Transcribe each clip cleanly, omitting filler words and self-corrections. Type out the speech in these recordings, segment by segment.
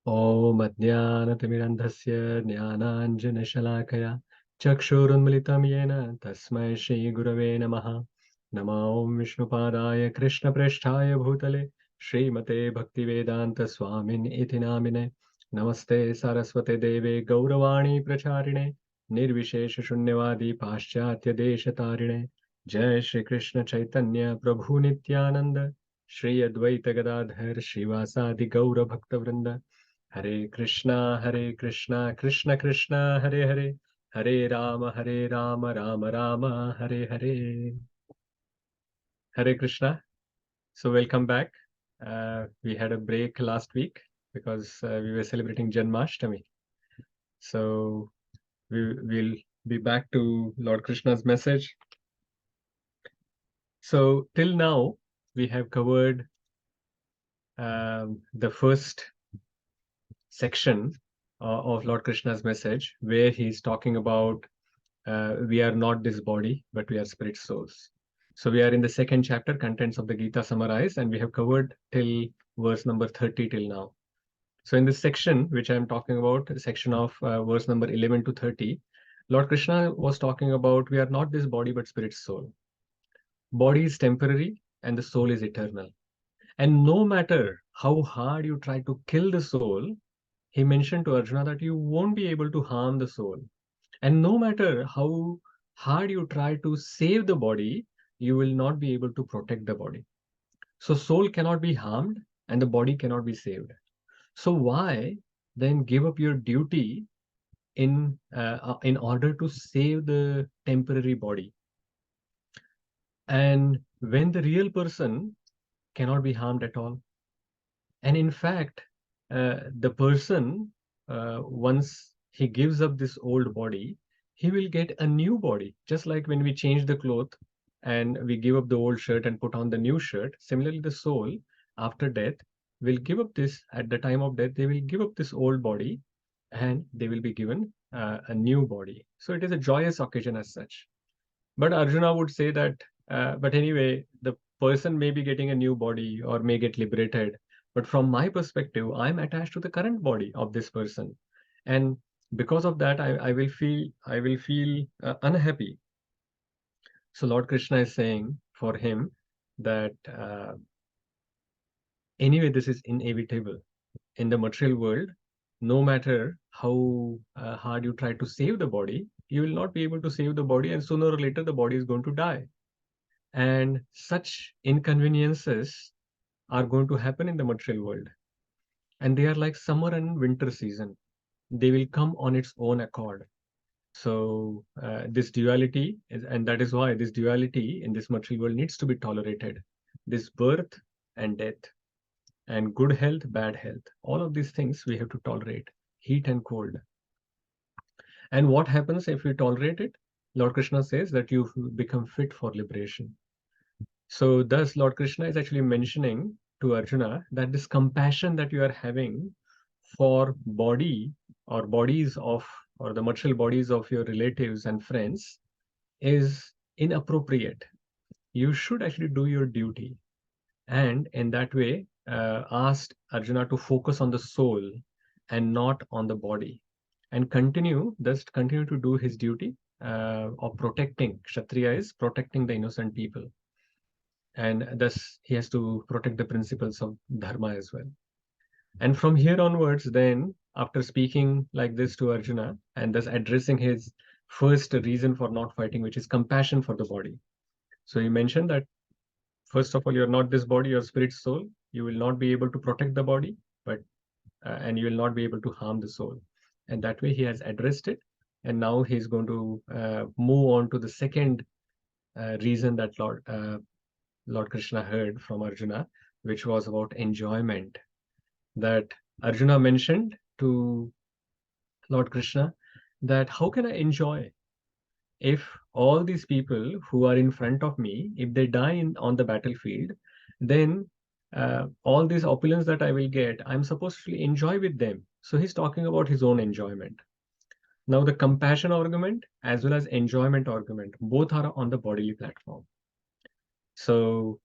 Om Ajnanatimirandhasya Jnananjanashalakaya Chakshurunmilitam Yena Tasmai Shri Gurave Namaha Namo Om Vishnupadaya Krishna Presthaya Bhutale Srimate Bhaktivedanta Swamin Iti Namine Namaste Saraswate Deve Gauravani Pracharine Nirvishesha Shunyavadi Paschatya Deshatarine Jai Shri Krishna Chaitanya Prabhu Nityananda Shri Advaita Gadadhar Srivasadi Gaura Bhakta Vrinda Hare Krishna, Krishna Krishna, Hare Hare, Hare Rama, Rama Rama, Hare Hare. Hare Krishna. So welcome back. We had a break last week because we were celebrating Janmashtami. So we'll be back to Lord Krishna's message. So till now, we have covered the first section of Lord Krishna's message, where he's talking about we are not this body, but we are spirit souls. So we are in the second chapter, contents of the Gita summarized, and we have covered till verse number 30 till now. So in this section, which I'm talking about, the section of verse number 11 to 30, Lord Krishna was talking about we are not this body, but spirit soul. Body is temporary and the soul is eternal. And no matter how hard you try to kill the soul, he mentioned to Arjuna that you won't be able to harm the soul. And no matter how hard you try to save the body, you will not be able to protect the body. So soul cannot be harmed and the body cannot be saved. So why then give up your duty in order to save the temporary body? And when the real person cannot be harmed at all. And in fact, the person, once he gives up this old body, he will get a new body. Just like when we change the cloth and we give up the old shirt and put on the new shirt, similarly, the soul after death will give up this, at the time of death, they will give up this old body and they will be given a new body. So it is a joyous occasion as such. But Arjuna would say that, but anyway, the person may be getting a new body or may get liberated. But from my perspective, I'm attached to the current body of this person. And because of that, I will feel unhappy. So Lord Krishna is saying for him that anyway, this is inevitable. In the material world, no matter how hard you try to save the body, you will not be able to save the body, and sooner or later, the body is going to die. And such inconveniences are going to happen in the material world. And they are like summer and winter season. They will come on its own accord. So this duality, and that is why this duality in this material world needs to be tolerated. This birth and death, and good health, bad health, all of these things we have to tolerate, heat and cold. And what happens if we tolerate it? Lord Krishna says that you become fit for liberation. So thus Lord Krishna is actually mentioning to Arjuna that this compassion that you are having for body or bodies of, or the material bodies of your relatives and friends is inappropriate. You should actually do your duty. And in that way, asked Arjuna to focus on the soul and not on the body, and thus continue to do his duty of protecting. Kshatriya is protecting the innocent people. And thus he has to protect the principles of dharma as well. And from here onwards, then, after speaking like this to Arjuna and thus addressing his first reason for not fighting, which is compassion for the body. So he mentioned that, first of all, you're not this body, you're spirit soul. You will not be able to protect the body, but and you will not be able to harm the soul. And that way he has addressed it. And now he's going to move on to the second reason that Lord Krishna heard from Arjuna, which was about enjoyment. That Arjuna mentioned to Lord Krishna that how can I enjoy if all these people who are in front of me, if they die on the battlefield, then all this opulence that I will get, I'm supposed to enjoy with them. So he's talking about his own enjoyment. Now the compassion argument as well as enjoyment argument, both are on the bodily platform. So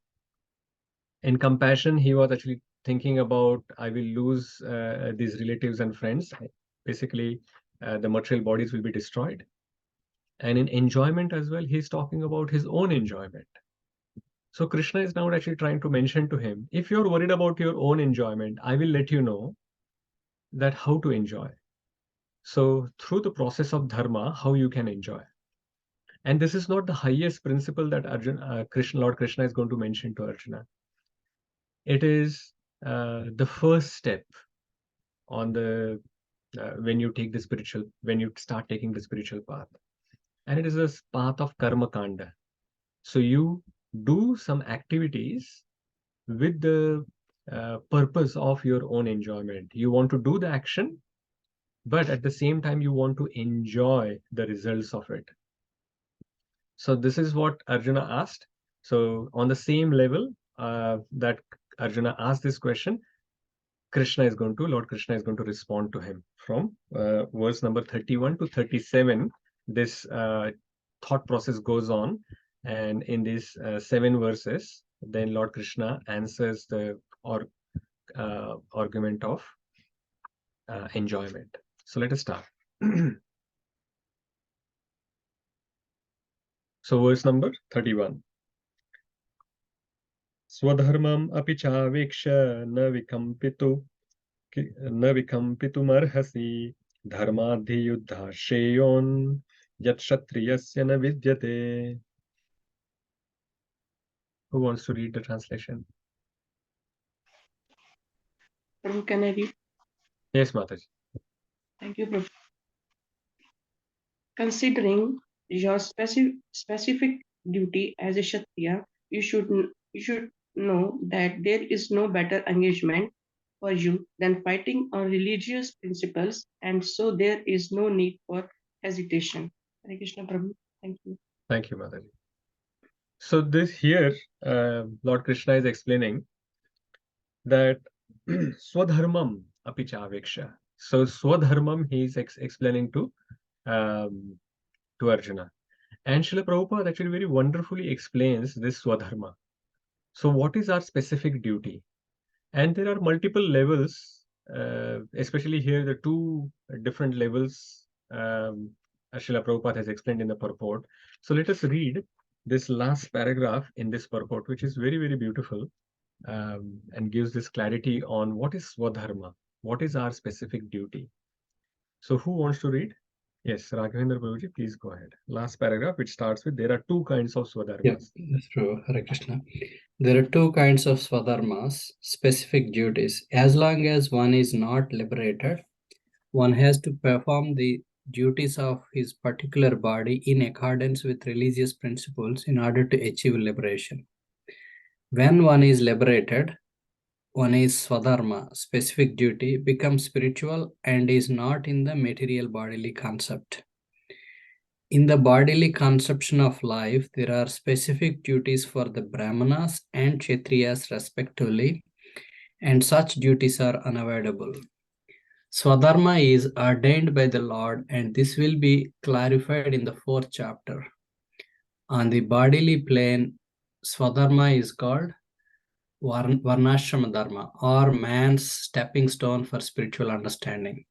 in compassion, he was actually thinking about I will lose these relatives and friends. Basically, the material bodies will be destroyed. And in enjoyment as well, he's talking about his own enjoyment. So Krishna is now actually trying to mention to him, if you're worried about your own enjoyment, I will let you know that how to enjoy. So through the process of dharma, how you can enjoy. And this is not the highest principle that Lord Krishna is going to mention to Arjuna. It is the first step on the when you start taking the spiritual path. And it is a path of karma kanda. So you do some activities with the purpose of your own enjoyment. You want to do the action, but at the same time, you want to enjoy the results of it. So this is what Arjuna asked. So on the same level that Arjuna asked this question, Lord Krishna is going to respond to him from verse number 31 to 37. This thought process goes on. And in these 7 verses, then Lord Krishna answers the argument of enjoyment. So let us start. So verse number 31. Swadharmam api chaveksha न विकम्पितुमर्हसि धर्माद्धियुद्धा श्रेयोन् यत् क्षत्रियस्य न विद्यते. Who wants to read the translation? Prabhu, can I read? Yes, Mataji. Thank you, Prabhu. Considering your specific duty as a Kshatriya, you should know that there is no better engagement for you than fighting on religious principles, and so there is no need for hesitation. Hare Krishna, Prabhu. Thank you. Thank you, Mataji. So this here, Lord Krishna is explaining that Swadharmam api chaveksha. So Swadharmam he is explaining to Arjuna. And Srila Prabhupada actually very wonderfully explains this Swadharma. So what is our specific duty? And there are multiple levels, especially here, the two different levels Srila Prabhupada has explained in the purport. So let us read this last paragraph in this purport, which is very, very beautiful and gives this clarity on what is Swadharma, what is our specific duty. So who wants to read? Yes, Raghavendra Prabhuji, please go ahead. Last paragraph, which starts with, there are two kinds of Swadharmas. Yeah, that's true, Hare Krishna. There are two kinds of Swadharmas, specific duties. As long as one is not liberated, one has to perform the duties of his particular body in accordance with religious principles in order to achieve liberation. When one is liberated, one is Swadharma, specific duty, becomes spiritual and is not in the material bodily concept. In the bodily conception of life, there are specific duties for the Brahmanas and Kshatriyas respectively, and such duties are unavoidable. Swadharma is ordained by the Lord, and this will be clarified in the 4th chapter. On the bodily plane, Swadharma is called Varnashrama Dharma, or man's stepping stone for spiritual understanding.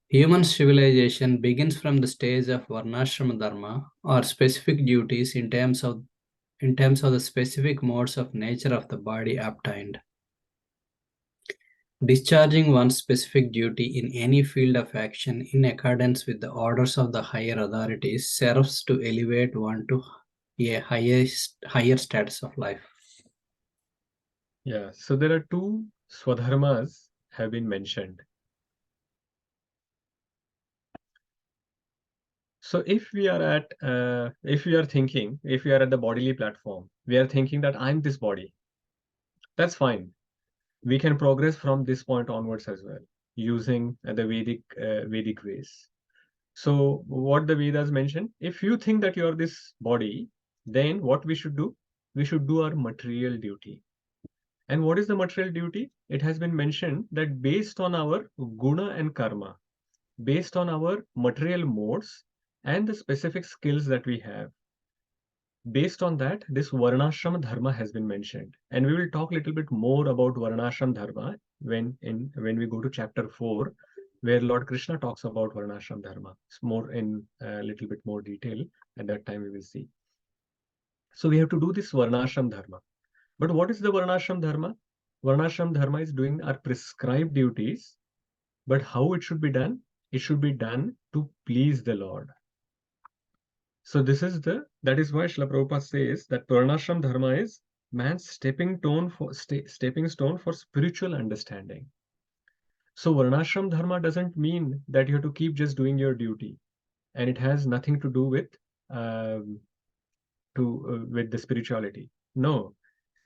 Human civilization begins from the stage of Varnashrama Dharma, or specific duties in terms of the specific modes of nature of the body obtained. Discharging one's specific duty in any field of action in accordance with the orders of the higher authorities serves to elevate one to a higher status of life. Yeah, so there are two Swadharmas have been mentioned. So if we are at the bodily platform, we are thinking that I'm this body. That's fine. We can progress from this point onwards as well, using the Vedic ways. So what the Vedas mention, if you think that you are this body, then what we should do? We should do our material duty. And what is the material duty? It has been mentioned that based on our guna and karma, based on our material modes and the specific skills that we have, based on that, this Varnashram Dharma has been mentioned. And we will talk a little bit more about Varnashram Dharma when we go to chapter 4, where Lord Krishna talks about Varnashram Dharma. It's more in a little bit more detail. At that time, we will see. So we have to do this Varnashram Dharma. But what is the Varnashram Dharma? Varnashram Dharma is doing our prescribed duties, but how it should be done? It should be done to please the Lord. So that is why Srila Prabhupada says that Varnashram Dharma is man's stepping stone for spiritual understanding. So Varnashram Dharma doesn't mean that you have to keep just doing your duty, and it has nothing to do with um, with the spirituality. No,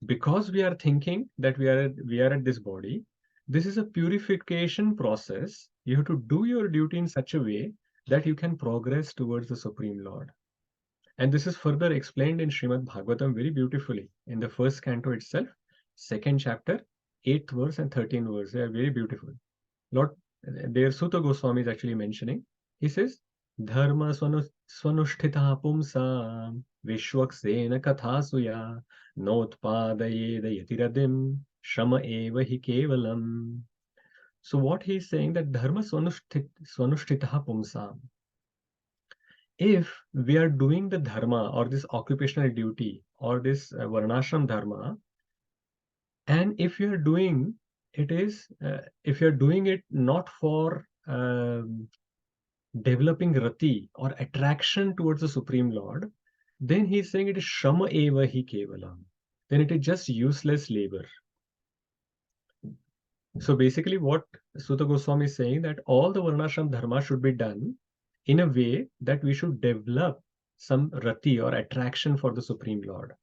because we are thinking that we are at this body, this is a purification process. You have to do your duty in such a way that you can progress towards the Supreme Lord. And this is further explained in Srimad Bhagavatam very beautifully in the first canto itself, second chapter, 8th verse and 13th verse. They are very beautiful. Lord, there Sutta Goswami is actually mentioning. He says, Dharma swanushtita pumsa vishwaksena kathasuya notpadayeda yatiradim shama eva hi kevalam. So what he is saying that Dharma swanushtita pumsa, if we are doing the dharma or this occupational duty or this varnashram dharma, and if you are doing it not for developing rati or attraction towards the Supreme Lord, then he is saying it is shama eva hi kevalam. Then it is just useless labor. So basically what Sutta Goswami is saying that all the varnashram dharma should be done in a way that we should develop some rati or attraction for the Supreme Lord.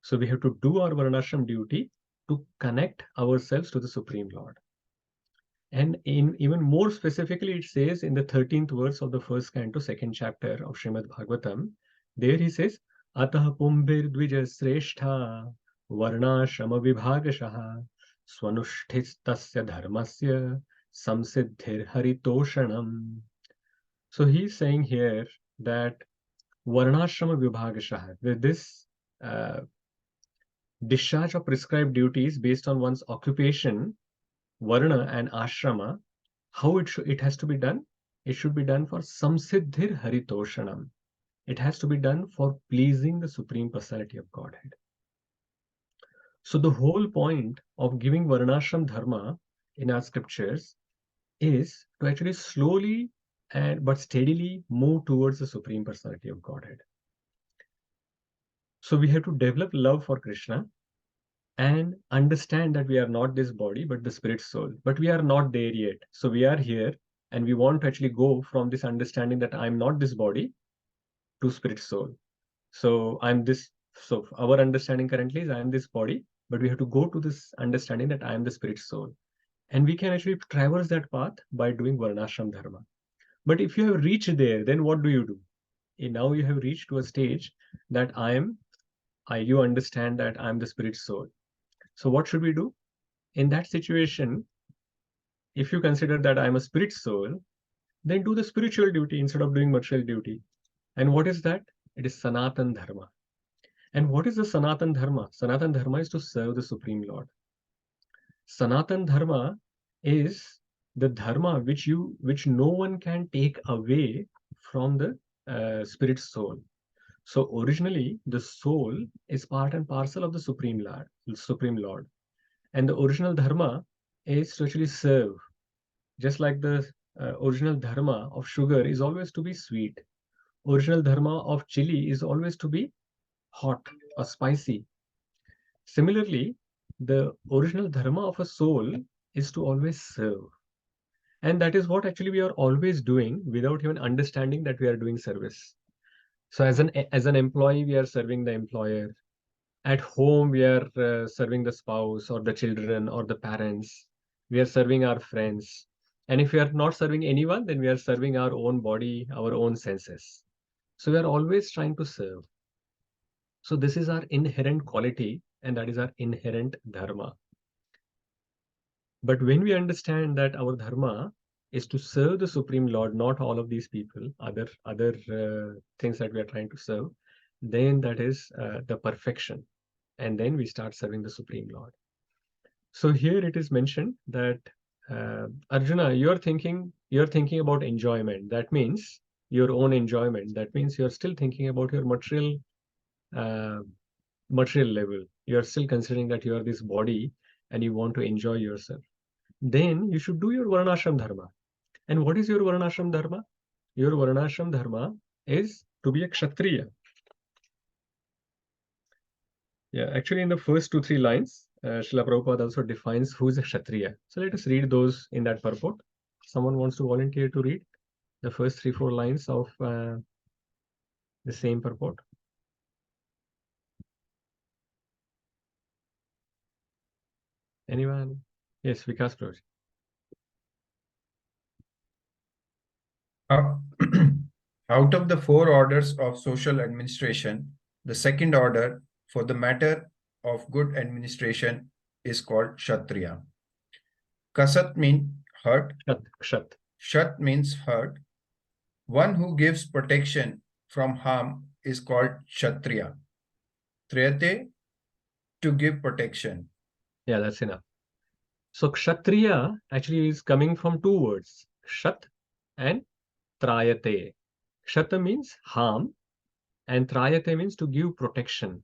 So we have to do our varnashram duty to connect ourselves to the Supreme Lord. And in even more specifically, it says in the 13th verse of the first canto, second chapter of Srimad Bhagavatam, there he says, Atah pumbir dvija sreshtha varnashrama vibhagashaha swanushthistasya dharmasya samsiddhir haritoshanam. So he's saying here that varnashrama vibhagashaha, with this discharge of prescribed duties based on one's occupation, varna and ashrama, how it has to be done? It should be done for samsiddhir haritoshanam. It has to be done for pleasing the Supreme Personality of Godhead. So the whole point of giving varnashram dharma in our scriptures is to actually slowly but steadily move towards the Supreme Personality of Godhead. So we have to develop love for Krishna and understand that we are not this body but the spirit soul, but we are not there yet. So we are here and we want to actually go from this understanding that I'm not this body to spirit soul. So our understanding currently is I am this body, but we have to go to this understanding that I am the spirit soul, and we can actually traverse that path by doing varnashram dharma. But if you have reached there, then what do you do? Now you have reached to a stage that you understand that I am the spirit soul. So what should we do? In that situation, if you consider that I'm a spirit soul, then do the spiritual duty instead of doing material duty. And what is that? It is Sanatan Dharma. And what is the Sanatan Dharma? Sanatan Dharma is to serve the Supreme Lord. Sanatan Dharma is the dharma which no one can take away from the spirit soul. So originally, the soul is part and parcel of the Supreme Lord. And the original dharma is to actually serve. Just like the original dharma of sugar is always to be sweet. Original dharma of chili is always to be hot or spicy. Similarly, the original dharma of a soul is to always serve. And that is what actually we are always doing without even understanding that we are doing service. So as an employee, we are serving the employer. At home, we are serving the spouse or the children or the parents. We are serving our friends. And if we are not serving anyone, then we are serving our own body, our own senses. So we are always trying to serve. So this is our inherent quality, and that is our inherent dharma. But when we understand that our dharma is to serve the Supreme Lord, not all of these people, other things that we are trying to serve, then that is the perfection. And then we start serving the Supreme Lord. So here it is mentioned that Arjuna, you're thinking about enjoyment. That means your own enjoyment. That means you're still thinking about your uh, material level. You're still considering that you are this body and you want to enjoy yourself. Then you should do your varnashram dharma. And what is your varnashram dharma? Your varnashram dharma is to be a kshatriya. Yeah, actually, in the first 2, 3 lines, Srila Prabhupada also defines who is a kshatriya. So let us read those in that purport. Someone wants to volunteer to read the first 3, 4 lines of the same purport. Anyone? Yes, Vikas Prabhu. Out of the 4 orders of social administration, the second order for the matter of good administration is called Kshatriya. Kasat means hurt. Kshat. Shat means hurt. One who gives protection from harm is called Kshatriya. Triyate, to give protection. Yeah, that's enough. So kshatriya actually is coming from 2 words, kshat and trayate. Kshata means harm and trayate means to give protection.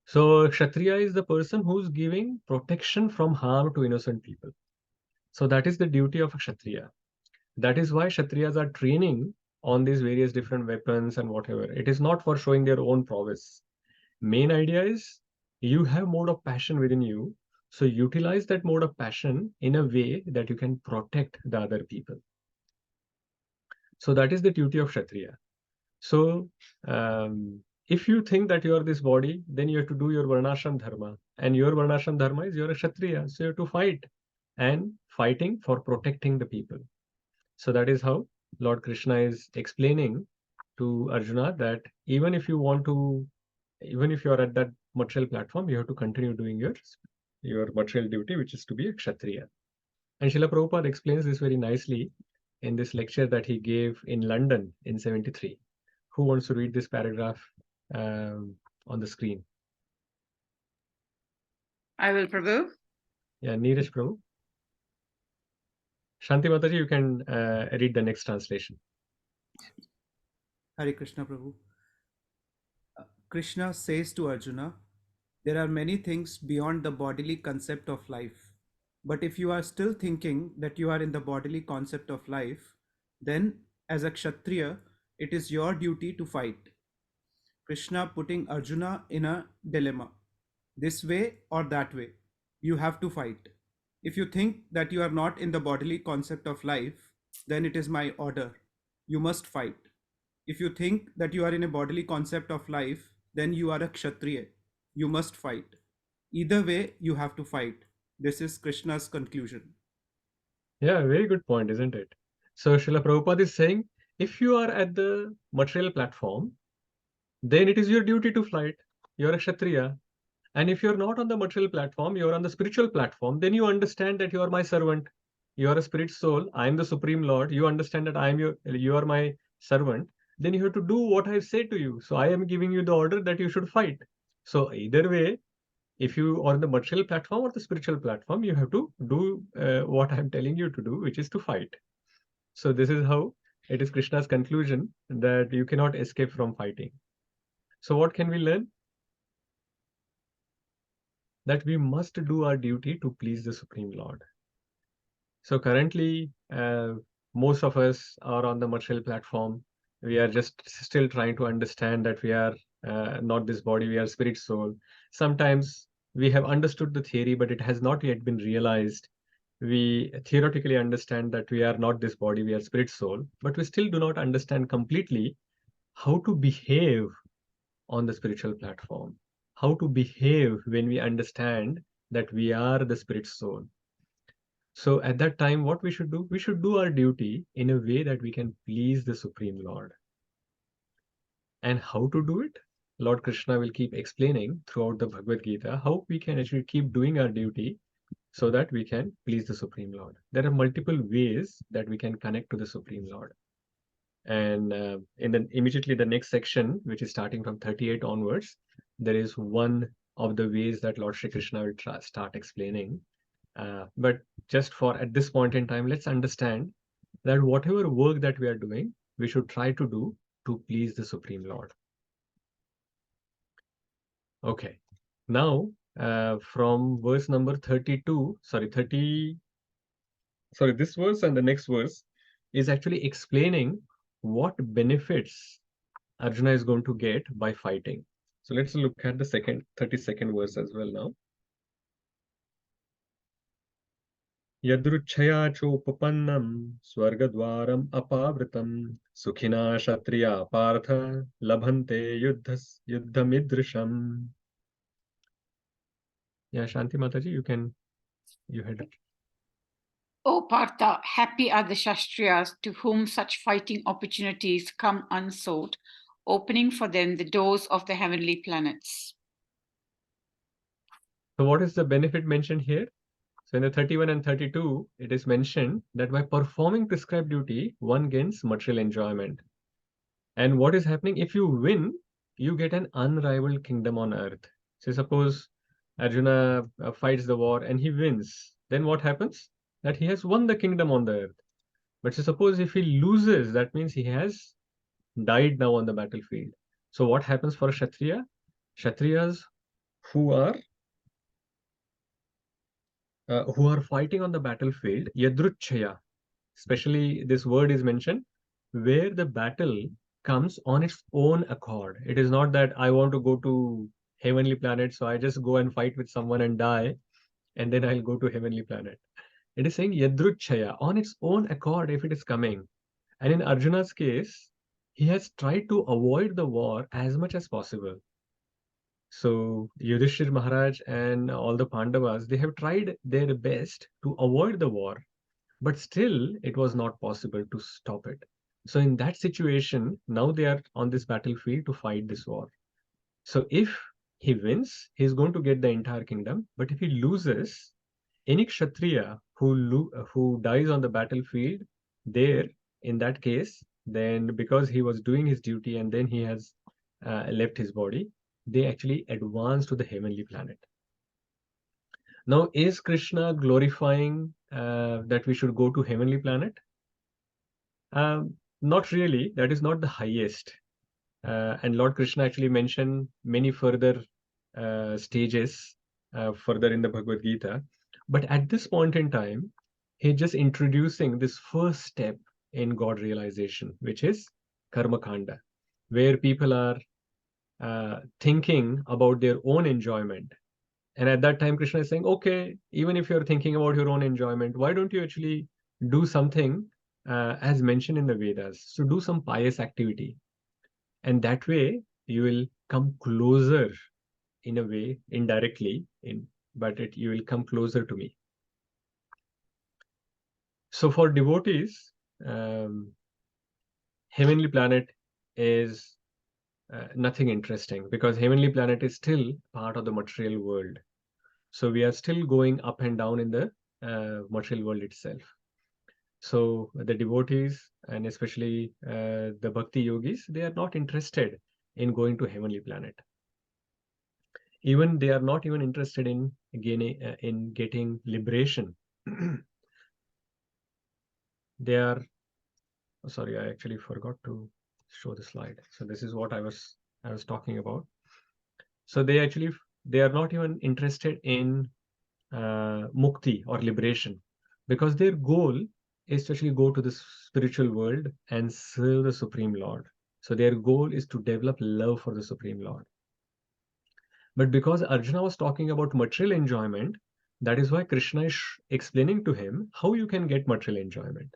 So kshatriya is the person who's giving protection from harm to innocent people. So that is the duty of a kshatriya. That is why kshatriyas are training on these various different weapons and whatever. It is not for showing their own prowess. Main idea is you have mode of passion within you. So utilize that mode of passion in a way that you can protect the other people. So that is the duty of kshatriya. So if you think that you are this body, then you have to do your varnashram dharma. And your varnashram dharma is you're a kshatriya. So you have to fight. And fighting for protecting the people. So that is how Lord Krishna is explaining to Arjuna that even if you are at that material platform, you have to continue doing your material duty, which is to be a kshatriya. And Srila Prabhupada explains this very nicely in this lecture that he gave in London in 73. Who wants to read this paragraph on the screen? I will, Prabhu. Yeah, Neeraj Prabhu. Shanti Mataji, you can read the next translation. Hare Krishna Prabhu. Krishna says to Arjuna, there are many things beyond the bodily concept of life. But if you are still thinking that you are in the bodily concept of life, then as a Kshatriya, it is your duty to fight. Krishna putting Arjuna in a dilemma. This way or that way, you have to fight. If you think that you are not in the bodily concept of life, then it is my order. You must fight. If you think that you are in a bodily concept of life, then you are a Kshatriya. You must fight. Either way, you have to fight. This is Krishna's conclusion. Yeah, very good point, isn't it? So Srila Prabhupada is saying, if you are at the material platform, then it is your duty to fight. You're a Kshatriya. And if you're not on the material platform, you're on the spiritual platform, then you understand that you are my servant. You are a spirit soul. I am the Supreme Lord. You understand that you are my servant. Then you have to do what I say to you. So I am giving you the order that you should fight. So either way, if you are on the material platform or the spiritual platform, you have to do what I'm telling you to do, which is to fight. So this is how it is Krishna's conclusion that you cannot escape from fighting. So what can we learn? That we must do our duty to please the Supreme Lord. So currently, most of us are on the material platform. We are just still trying to understand that we are not this body, we are spirit soul. Sometimes we have understood the theory, but it has not yet been realized. We theoretically understand that we are not this body, we are spirit soul, but we still do not understand completely how to behave on the spiritual platform, how to behave when we understand that we are the spirit soul. So at that time, what we should do? We should do our duty in a way that we can please the Supreme Lord. And how to do it? Lord Krishna will keep explaining throughout the Bhagavad Gita how we can actually keep doing our duty so that we can please the Supreme Lord. There are multiple ways that we can connect to the Supreme Lord. And immediately the next section, which is starting from 38 onwards, there is one of the ways that Lord Shri Krishna will start explaining. But just for at this point in time, let's understand that whatever work that we are doing, we should try to do to please the Supreme Lord. Okay. Now, from verse number 32, this verse and the next verse is actually explaining what benefits Arjuna is going to get by fighting. So let's look at the 32nd verse as well now. Yadruchaya chopapannam swargadwaram apavritam sukhina kshatriya partha labhante yuddhamidrisham. Yeah, Shanti Mataji, you had it. O Partha, happy are the Shastriyas to whom such fighting opportunities come unsought, opening for them the doors of the heavenly planets. So what is the benefit mentioned here? So in the 31 and 32, it is mentioned that by performing prescribed duty, one gains material enjoyment. And what is happening? If you win, you get an unrivaled kingdom on earth. So suppose Arjuna fights the war and he wins. Then what happens? That he has won the kingdom on the earth. But so suppose if he loses, that means he has died now on the battlefield. So what happens for a Kshatriya? Kshatriyas who are fighting on the battlefield, yadruchaya, especially this word is mentioned, where the battle comes on its own accord. It is not that I want to go to heavenly planet, so I just go and fight with someone and die, and then I'll go to heavenly planet. It is saying yadruchaya, on its own accord, if it is coming. And in Arjuna's case, he has tried to avoid the war as much as possible. So Yudhishthir Maharaj and all the Pandavas, they have tried their best to avoid the war, but still it was not possible to stop it. So in that situation, now they are on this battlefield to fight this war. So if he wins, he's going to get the entire kingdom. But if he loses, any Kshatriya who dies on the battlefield, there, in that case, then because he was doing his duty and then he has left his body, they actually advance to the heavenly planet. Now, is Krishna glorifying that we should go to heavenly planet? Not really. That is not the highest. And Lord Krishna actually mentioned many further stages further in the Bhagavad Gita. But at this point in time, he's just introducing this first step in God realization, which is Karma Kanda, where people are thinking about their own enjoyment. And at that time, Krishna is saying, okay, even if you're thinking about your own enjoyment, why don't you actually do something as mentioned in the Vedas? So do some pious activity. And that way you will come closer in a way, indirectly, but you will come closer to me. So for devotees, heavenly planet is nothing interesting, because heavenly planet is still part of the material world. So we are still going up and down in the material world itself. So the devotees, and especially the bhakti yogis, they are not interested in going to heavenly planet. Even they are not even interested in getting liberation. They are, sorry, I actually forgot to show the slide. So this is what I was talking about. So they are not even interested in mukti or liberation, because their goal is to actually go to the spiritual world and serve the Supreme Lord. So their goal is to develop love for the Supreme Lord. But because Arjuna was talking about material enjoyment, that is why Krishna is explaining to him how you can get material enjoyment.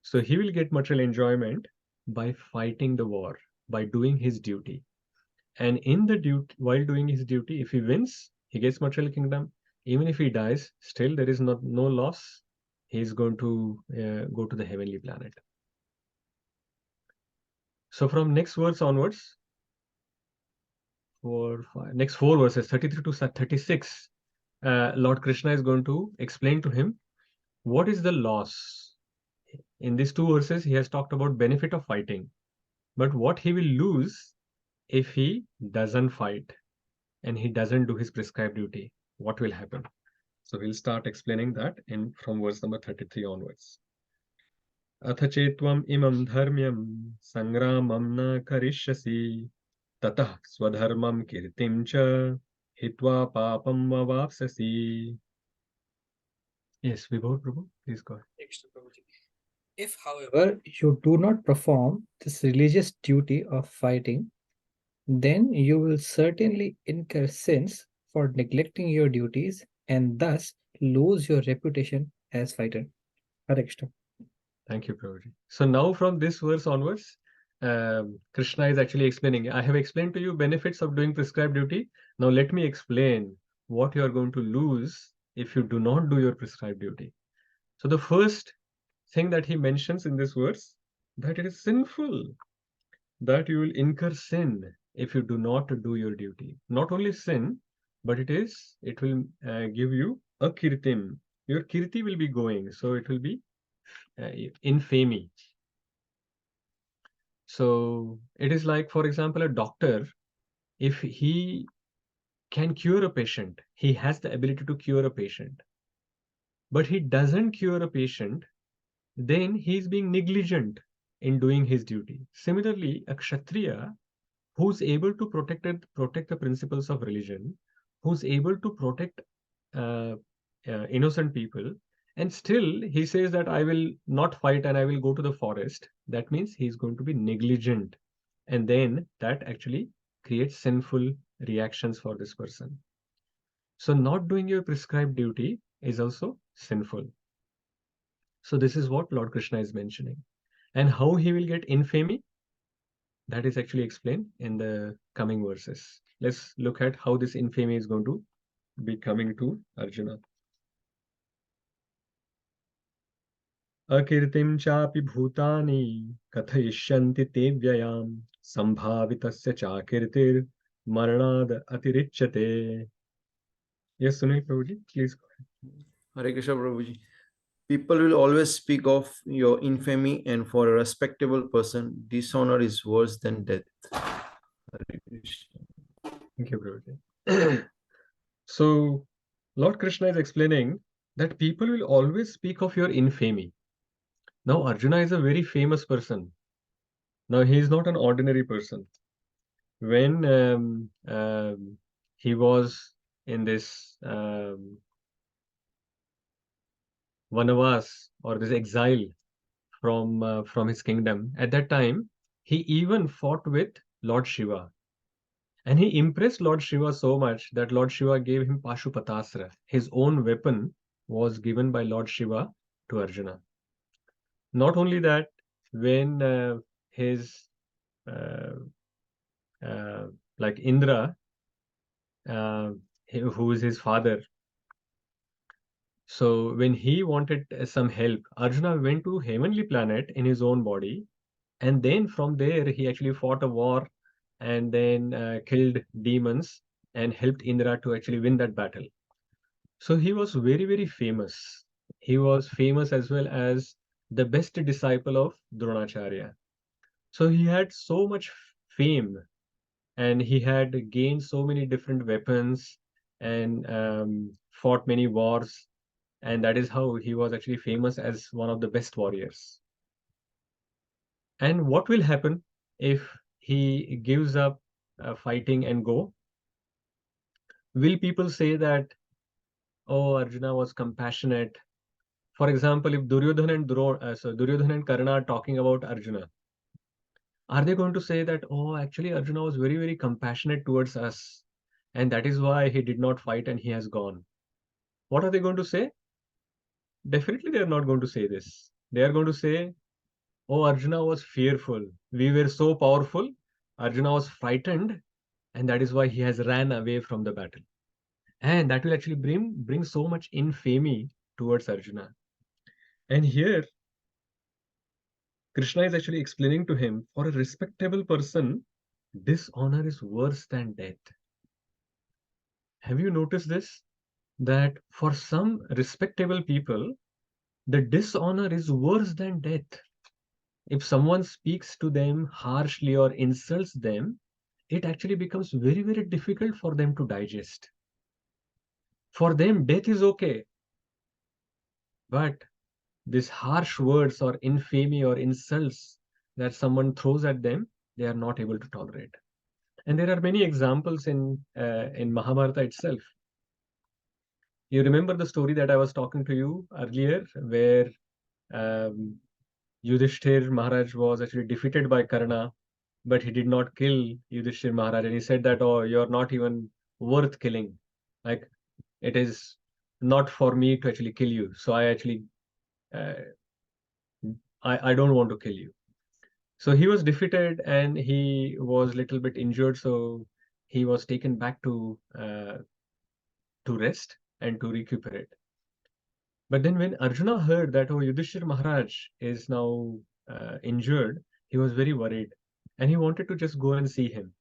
So he will get material enjoyment by fighting the war, by doing his duty. And while doing his duty, if he wins, he gets material kingdom. Even if he dies, still there is no loss. He is going to go to the heavenly planet. So from next verse onwards, next 4 verses, 33 to 36, Lord Krishna is going to explain to him what is the loss in these two verses, he has talked about benefit of fighting, but what he will lose if he doesn't fight and he doesn't do his prescribed duty. What will happen? So we'll start explaining that from verse number 33 onwards. अथ चेत्त्वम् इमं धर्म्यं संग्रामं न करिष्यसि ततः स्वधर्मं कीर्तिं च हित्वा पापं अवाप्स्यसि. Yes, Vibhor Prabhu, please go ahead. If, however, you do not perform this religious duty of fighting, then you will certainly incur sins for neglecting your duties and thus lose your reputation as fighter. Hare Krishna. Thank you, Prabhuji. So now from this verse onwards, Krishna is actually explaining. I have explained to you benefits of doing prescribed duty. Now let me explain what you are going to lose if you do not do your prescribed duty. So the first thing that he mentions in this verse, that it is sinful, that you will incur sin if you do not do your duty. Not only sin, but it will give you a kirtim. Your kirti will be going, so it will be infamy. So it is like, for example, a doctor, if he can cure a patient, he has the ability to cure a patient, but he doesn't cure a patient, then he is being negligent in doing his duty. Similarly, a kshatriya who's able to protect the principles of religion, who's able to protect uh, innocent people, and still he says that I will not fight and I will go to the forest, that means he's going to be negligent, and then that actually creates sinful reactions for this person. So not doing your prescribed duty is also sinful. So this is what Lord Krishna is mentioning. And how he will get infamy, that is actually explained in the coming verses. Let's look at how this infamy is going to be coming to Arjuna. अकीर्तिं चापि भूतानि कथयिष्यन्ति ते व्ययां संभावितस्य चाकीर्तिर्मरणाद् अतिरिच्यते. Yes, Sunil Prabhuji, please go ahead. Hare Krishna Prabhuji. People will always speak of your infamy, and for a respectable person, dishonor is worse than death. Hare Krishna. Thank you, Prabhuji. So, Lord Krishna is explaining that people will always speak of your infamy. Now, Arjuna is a very famous person. Now, he is not an ordinary person. When he was in this vanavas or this exile from his kingdom, at that time, he even fought with Lord Shiva. And he impressed Lord Shiva so much that Lord Shiva gave him Pashupatasra. His own weapon was given by Lord Shiva to Arjuna. Not only that, when his like Indra, who is his father, so when he wanted some help, Arjuna went to heavenly planet in his own body, and then from there he actually fought a war and then killed demons and helped Indra to actually win that battle. So he was very, very famous. He was famous as well as the best disciple of Dronacharya. So he had so much fame, and he had gained so many different weapons and fought many wars, and that is how he was actually famous as one of the best warriors. And what will happen if he gives up fighting and go? Will people say that, oh, Arjuna was compassionate? For example, if Duryodhana and Karna are talking about Arjuna, are they going to say that, oh, actually Arjuna was very, very compassionate towards us, and that is why he did not fight and he has gone? What are they going to say? Definitely they are not going to say this. They are going to say, oh, Arjuna was fearful. We were so powerful. Arjuna was frightened, and that is why he has ran away from the battle. And that will actually bring so much infamy towards Arjuna. And here, Krishna is actually explaining to him, for a respectable person, dishonor is worse than death. Have you noticed this? That for some respectable people, The dishonor is worse than death. If someone speaks to them harshly or insults them, it actually becomes very, very difficult for them to digest. For them, death is okay. But these harsh words or infamy or insults that someone throws at them, they are not able to tolerate. And there are many examples in Mahabharata itself. You remember the story that I was talking to you earlier, where um, Yudhishthir Maharaj was actually defeated by Karna, but he did not kill Yudhishthir Maharaj, and he said that, "Oh, you're not even worth killing. Like it is not for me to actually kill you. So I actually, uh, I don't want to kill you." So he was defeated and he was little bit injured. So he was taken back to rest and to recuperate. But then when Arjuna heard that, oh, Yudhishthir Maharaj is now injured, he was very worried and he wanted to just go and see him.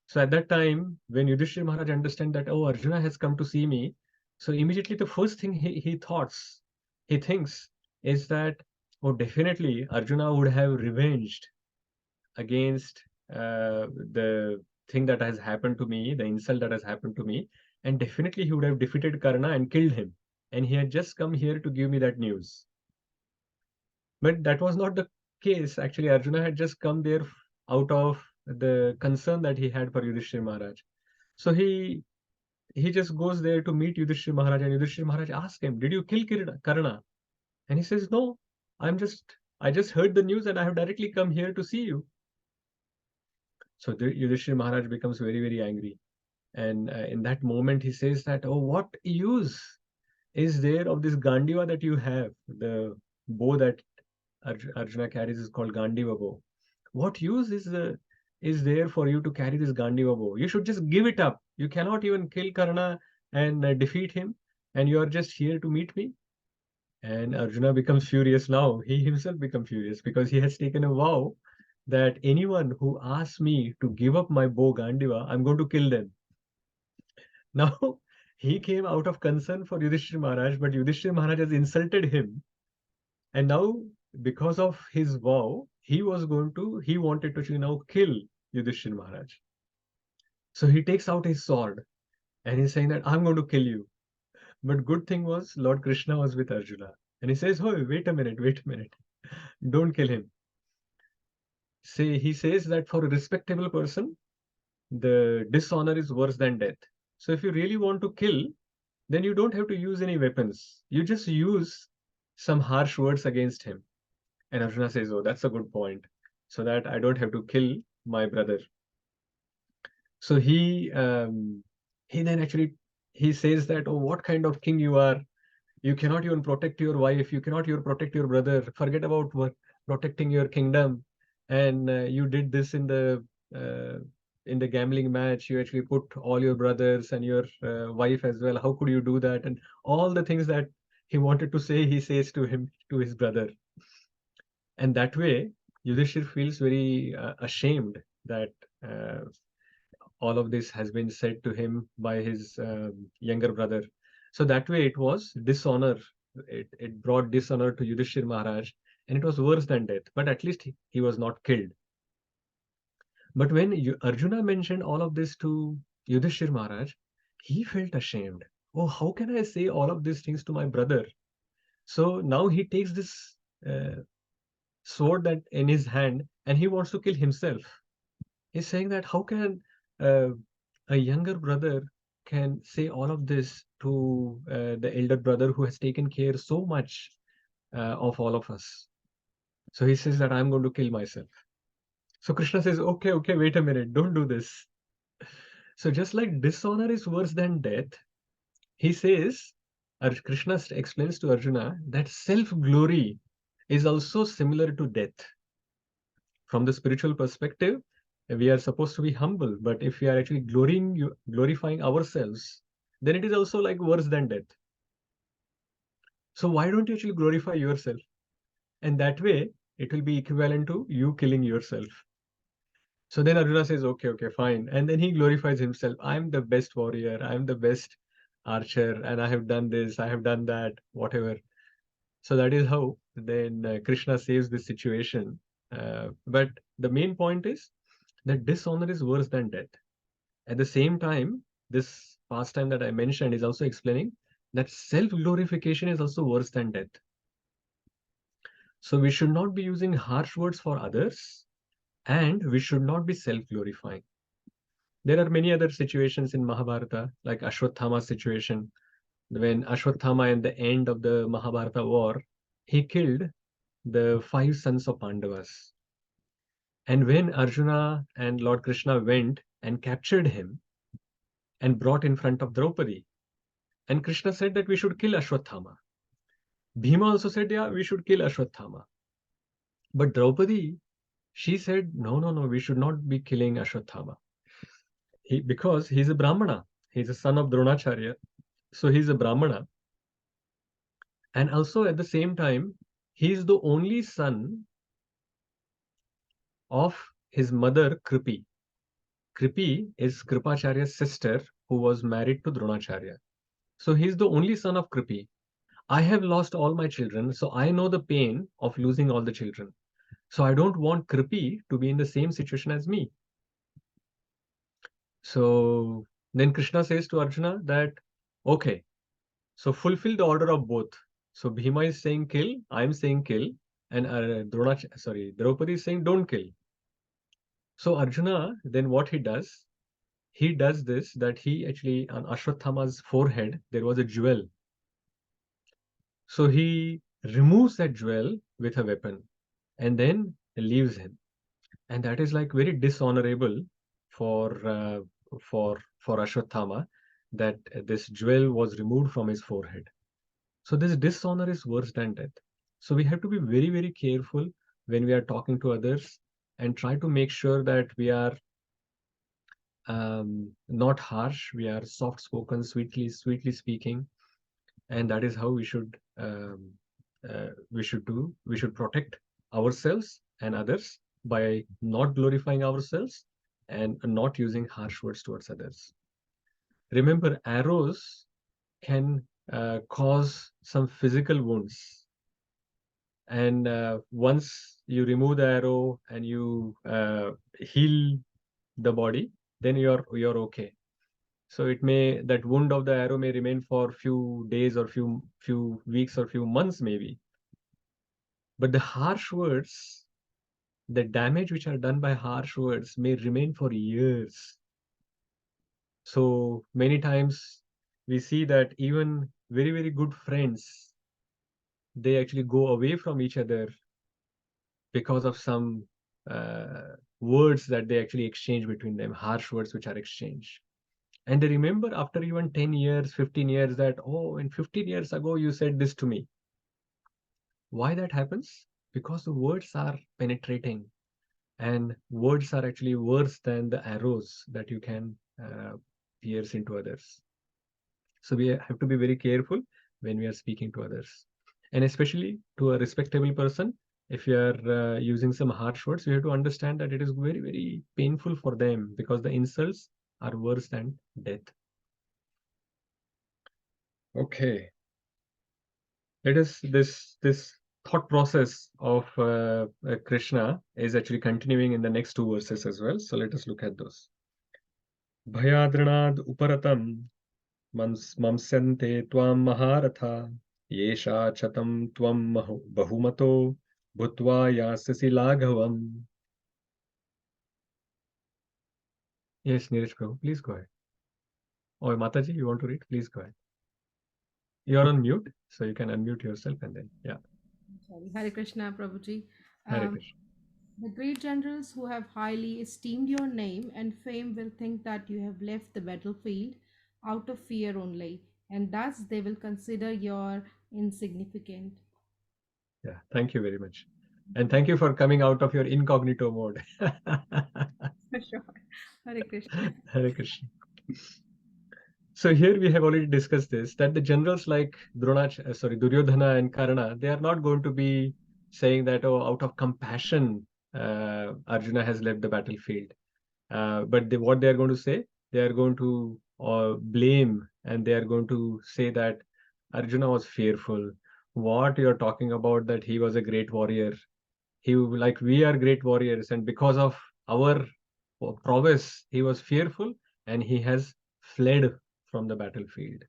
So at that time, when Yudhishthir Maharaj understand that, oh, Arjuna has come to see me, so immediately the first thing he thinks is that, oh, definitely Arjuna would have revenged against the thing that has happened to me, the insult that has happened to me, and definitely he would have defeated Karna and killed him. And he had just come here to give me that news. But that was not the case. Actually, Arjuna had just come there out of the concern that he had for Yudhishthir Maharaj. So he just goes there to meet Yudhishthir Maharaj, and Yudhishthir Maharaj asks him, "Did you kill Karna?" And he says, "No, I just heard the news and I have directly come here to see you." So the Yudhishthir Maharaj becomes very, very angry. And in that moment, he says that, "Oh, what use is there of this Gandiva that you have? The bow that Arjuna carries is called Gandiva bow. What use is there for you to carry this Gandiva bow? You should just give it up. You cannot even kill Karna and defeat him, and you are just here to meet me." And Arjuna becomes furious now. He himself becomes furious because he has taken a vow that anyone who asks me to give up my bow Gandiva, I'm going to kill them. Now, he came out of concern for Yudhishthir Maharaj, but Yudhishthir Maharaj has insulted him. And now, because of his vow, he wanted to actually now kill Yudhishthir Maharaj. So he takes out his sword and he's saying that, "I'm going to kill you." But good thing was Lord Krishna was with Arjuna. And he says, "Oh, wait a minute, wait a minute. Don't kill him." He says that for a respectable person, the dishonor is worse than death. So if you really want to kill, then you don't have to use any weapons. You just use some harsh words against him. And Arjuna says, "Oh, that's a good point. So that I don't have to kill my brother." So he then actually he says that, "Oh, what kind of king you are? You cannot even protect your wife. You cannot even protect your brother. Forget about protecting your kingdom. And you did this uh, in the gambling match. You actually put all your brothers and your wife as well. How could you do that?" And all the things that he wanted to say, he says to his brother. And that way, Yudhishthir feels very ashamed that uh, all of this has been said to him by his younger brother. So that way it was dishonor. It brought dishonor to Yudhishthir Maharaj, and it was worse than death. But at least he was not killed. But when Arjuna mentioned all of this to Yudhishthir Maharaj, he felt ashamed. Oh, how can I say all of these things to my brother? So now he takes this sword that in his hand and he wants to kill himself. He's saying that how can uh, a younger brother can say all of this to the elder brother who has taken care so much of all of us. So he says that I'm going to kill myself. So Krishna says, "Okay, okay, wait a minute, don't do this." So just like dishonor is worse than death, he says, Krishna explains to Arjuna that self-glory is also similar to death. From the spiritual perspective, we are supposed to be humble, but if we are actually glorifying ourselves, then it is also like worse than death. So why don't you actually glorify yourself? And that way, it will be equivalent to you killing yourself. So then Arjuna says, "Okay, okay, fine." And then he glorifies himself. "I'm the best warrior. I'm the best archer. And I have done this. I have done that, whatever." So that is how then Krishna saves this situation. But the main point is that dishonor is worse than death. At the same time, this pastime that I mentioned is also explaining that self-glorification is also worse than death. So we should not be using harsh words for others, and we should not be self-glorifying. There are many other situations in Mahabharata, like Ashwatthama's situation. When Ashwatthama, at the end of the Mahabharata war, he killed the 5 sons of Pandavas. And when Arjuna and Lord Krishna went and captured him and brought in front of Draupadi, and Krishna said that we should kill Ashwatthama. Bhima also said, yeah, we should kill Ashwatthama. But Draupadi, she said, no, no, no, we should not be killing Ashwatthama. Because he's a Brahmana. He's a son of Dronacharya. So he's a Brahmana. And also at the same time, he's the only son of his mother, Kripi. Kripi is Kripacharya's sister who was married to Dronacharya. So he's the only son of Kripi. I have lost all my children, so I know the pain of losing all the children. So I don't want Kripi to be in the same situation as me. So then Krishna says to Arjuna that, okay, so fulfill the order of both. So Bhima is saying kill, I am saying kill, and Draupadi is saying don't kill. So Arjuna, then what he does this, that he actually, on Ashwatthama's forehead, there was a jewel. So he removes that jewel with a weapon and then leaves him. And that is like very dishonorable for Ashwatthama, that this jewel was removed from his forehead. So this dishonor is worse than death. So we have to be very, very careful when we are talking to others and try to make sure that we are not harsh, we are soft spoken, sweetly speaking, and that is how we should do. We should protect ourselves and others by not glorifying ourselves and not using harsh words towards others. Remember, arrows can cause some physical wounds, and once you remove the arrow and you heal the body, then you're okay. So that wound of the arrow may remain for few days or few weeks or few months maybe. But the harsh words, the damage which are done by harsh words may remain for years. So many times we see that even very, very good friends, they actually go away from each other because of some words that they actually exchange between them, harsh words which are exchanged. And they remember after even 10 years, 15 years that, oh, in 15 years ago, you said this to me. Why that happens? Because the words are penetrating, and words are actually worse than the arrows that you can pierce into others. So we have to be very careful when we are speaking to others, and especially to a respectable person. If you are using some harsh words, you have to understand that it is very, very painful for them, because the insults are worse than death. Okay. Let us this thought process of Krishna is actually continuing in the next 2 verses as well. So let us look at those. Bhayadranad uparatam mamsante tvam maharatha yesha chatam tvam bahumato bhutva yasasi laghavam. Yes, Neeraj Prabhu, please go ahead. Or Mataji, you want to read? Please go ahead. You are on mute, so you can unmute yourself and then, yeah. Sorry. Hare Krishna, Prabhuji. Hare Krishna. The great generals who have highly esteemed your name and fame will think that you have left the battlefield out of fear only, and thus they will consider your insignificant. Yeah, thank you very much. And thank you for coming out of your incognito mode. Sure. Hare Krishna. Hare Krishna. So here we have already discussed this, that the generals like Duryodhana and Karna, they are not going to be saying that, oh, out of compassion, Arjuna has left the battlefield. But what they are going to say, they are going to blame, and they are going to say that Arjuna was fearful, What you're talking about, that he was a great warrior. Like we are great warriors, and because of our prowess, he was fearful and he has fled from the battlefield.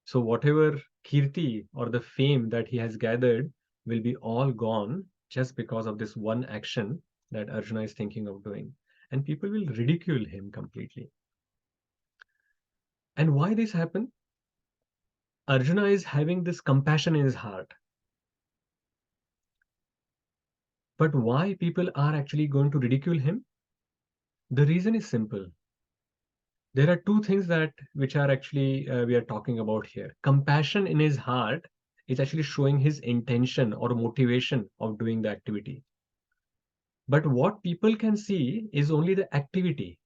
So whatever kirti or the fame that he has gathered will be all gone just because of this one action that Arjuna is thinking of doing. And people will ridicule him completely. And why this happened? Arjuna is having this compassion in his heart. But why people are actually going to ridicule him? The reason is simple. There are two things that which are actually we are talking about here. Compassion in his heart is actually showing his intention or motivation of doing the activity. But what people can see is only the activity.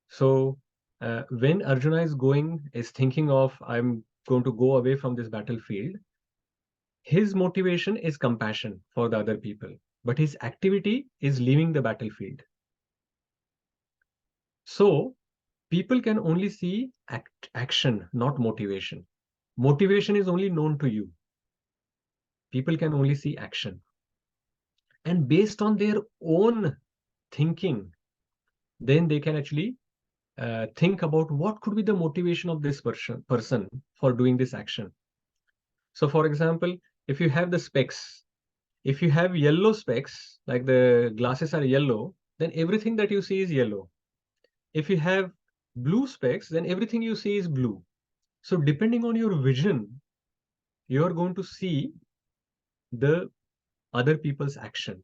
So when Arjuna is thinking of, I'm going to go away from this battlefield, his motivation is compassion for the other people, but his activity is leaving the battlefield. So people can only see action, not motivation. Motivation is only known to you. People can only see action. And based on their own thinking, then they can actually think about what could be the motivation of this person for doing this action. So for example, if you have the specs, if you have yellow specs, like the glasses are yellow, then everything that you see is yellow. If you have blue specs, then everything you see is blue. So depending on your vision, you are going to see the other people's action.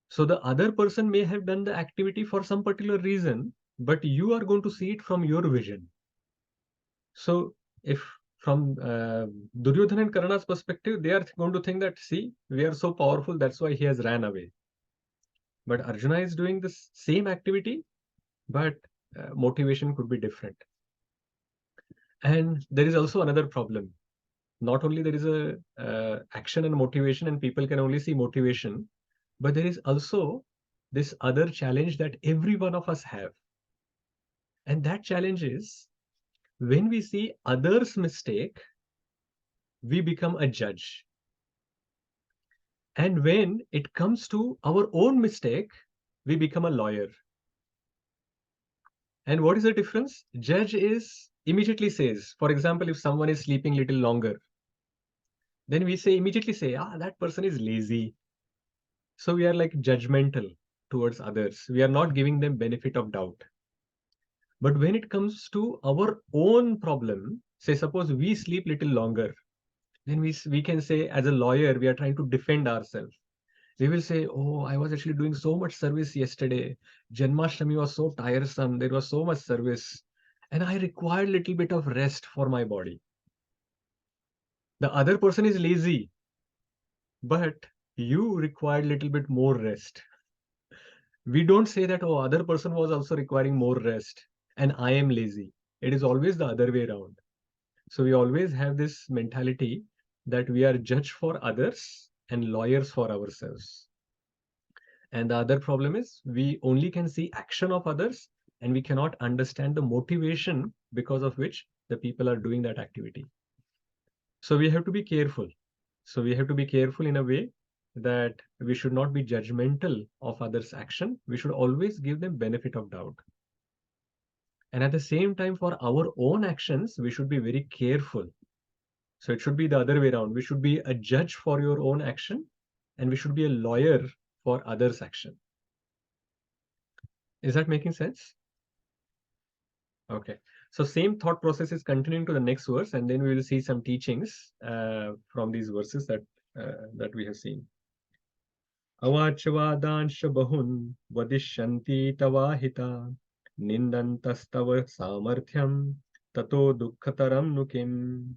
So the other person may have done the activity for some particular reason, but you are going to see it from your vision. So if from Duryodhana and Karna's perspective, they are going to think that, see, we are so powerful, that's why he has ran away. But Arjuna is doing the same activity, but motivation could be different. And there is also another problem. Not only there is a action and motivation, and people can only see motivation, but there is also this other challenge that every one of us have. And that challenge is, when we see others' mistake, we become a judge. And when it comes to our own mistake, we become a lawyer. And what is the difference? Judge is immediately says, for example, if someone is sleeping little longer, then we immediately say, that person is lazy. So we are like judgmental towards others. We are not giving them benefit of doubt. But when it comes to our own problem, say suppose we sleep little longer, then we can say, as a lawyer, we are trying to defend ourselves. We will say, oh, I was actually doing so much service yesterday. Janmashtami was so tiresome. There was so much service. And I required a little bit of rest for my body. The other person is lazy, but you required a little bit more rest. We don't say that, oh, other person was also requiring more rest and I am lazy. It is always the other way around. So we always have this mentality that we are judge for others and lawyers for ourselves. And the other problem is we only can see action of others and we cannot understand the motivation because of which the people are doing that activity. So we have to be careful. So we have to be careful in a way that we should not be judgmental of others' action. We should always give them benefit of doubt. And at the same time, for our own actions, we should be very careful. So it should be the other way around. We should be a judge for your own action, and we should be a lawyer for others' action. Is that making sense? Okay. So same thought process is continuing to the next verse, and then we will see some teachings from these verses that we have seen. Avachavadansh bahun vadishyanti tavahita nindantastav samarthyam tato dukkhataram nukim.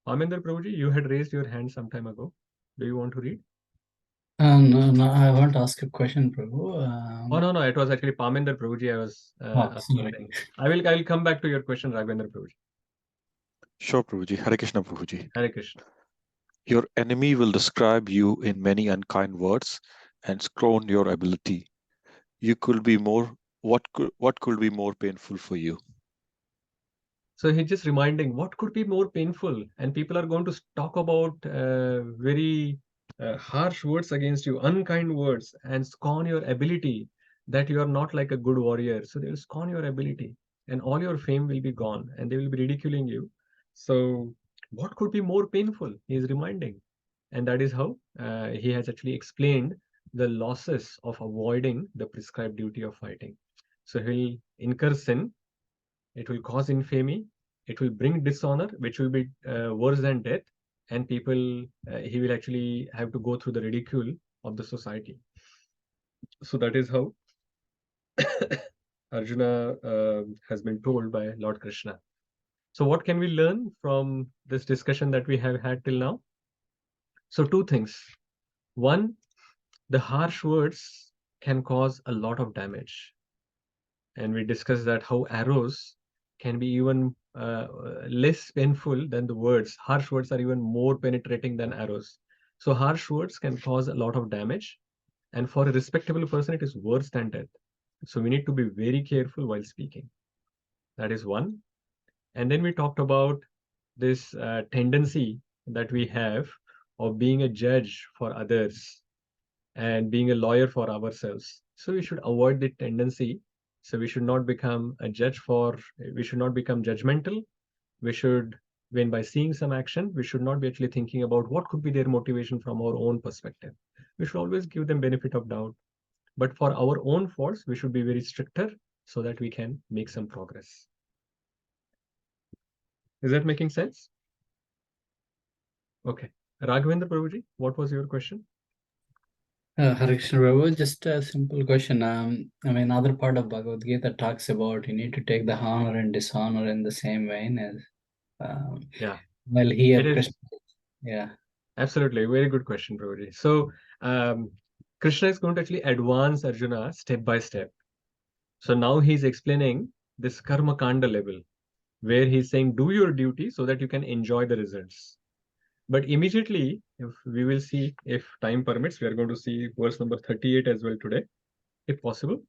Amender Prabhuji, you had raised your hand some time ago. Do you want to read? No, I want to ask a question, Prabhu. Oh, no, it was actually Parminder Prabhuji I was asking. I will come back to your question, Raghvendra Prabhuji. Sure, Prabhuji. Hare Krishna, Prabhuji. Hare Krishna. Your enemy will describe you in many unkind words and scorn your ability. You could be more. What could be more painful for you? So he's just reminding what could be more painful, and people are going to talk about very harsh words against you, unkind words, and scorn your ability, that you are not like a good warrior. So they will scorn your ability, and all your fame will be gone, and they will be ridiculing you. So what could be more painful? He is reminding, and that is how he has actually explained the losses of avoiding the prescribed duty of fighting. So he'll incur sin, it will cause infamy, it will bring dishonor, which will be worse than death, and people, he will actually have to go through the ridicule of the society. So that is how Arjuna has been told by Lord Krishna. So what can we learn from this discussion that we have had till now? So two things. One, the harsh words can cause a lot of damage, and we discussed that how arrows can be even less painful than the words. Harsh words are even more penetrating than arrows. So harsh words can cause a lot of damage, and for a respectable person, it is worse than death. So we need to be very careful while speaking. That is one. And then we talked about this tendency that we have of being a judge for others and being a lawyer for ourselves. So we should avoid the tendency. So we should not become a judge for, we should not become judgmental. We should, when by seeing some action, we should not be actually thinking about what could be their motivation from our own perspective. We should always give them benefit of doubt. But for our own faults, we should be very stricter so that we can make some progress. Is that making sense? Okay. Raghavendra Prabhuji, what was your question? Hare Krishna Prabhu, just a simple question. Other part of Bhagavad Gita talks about you need to take the honor and dishonor in the same vein as. Yeah. Well, here, It is, Krishna. Yeah. absolutely. Very good question, Prabhuji. So, Krishna is going to actually advance Arjuna step by step. So now he's explaining this karma kanda level, where he's saying, do your duty so that you can enjoy the results. But immediately, if we will see, if time permits, we are going to see verse number 38 as well today, if possible.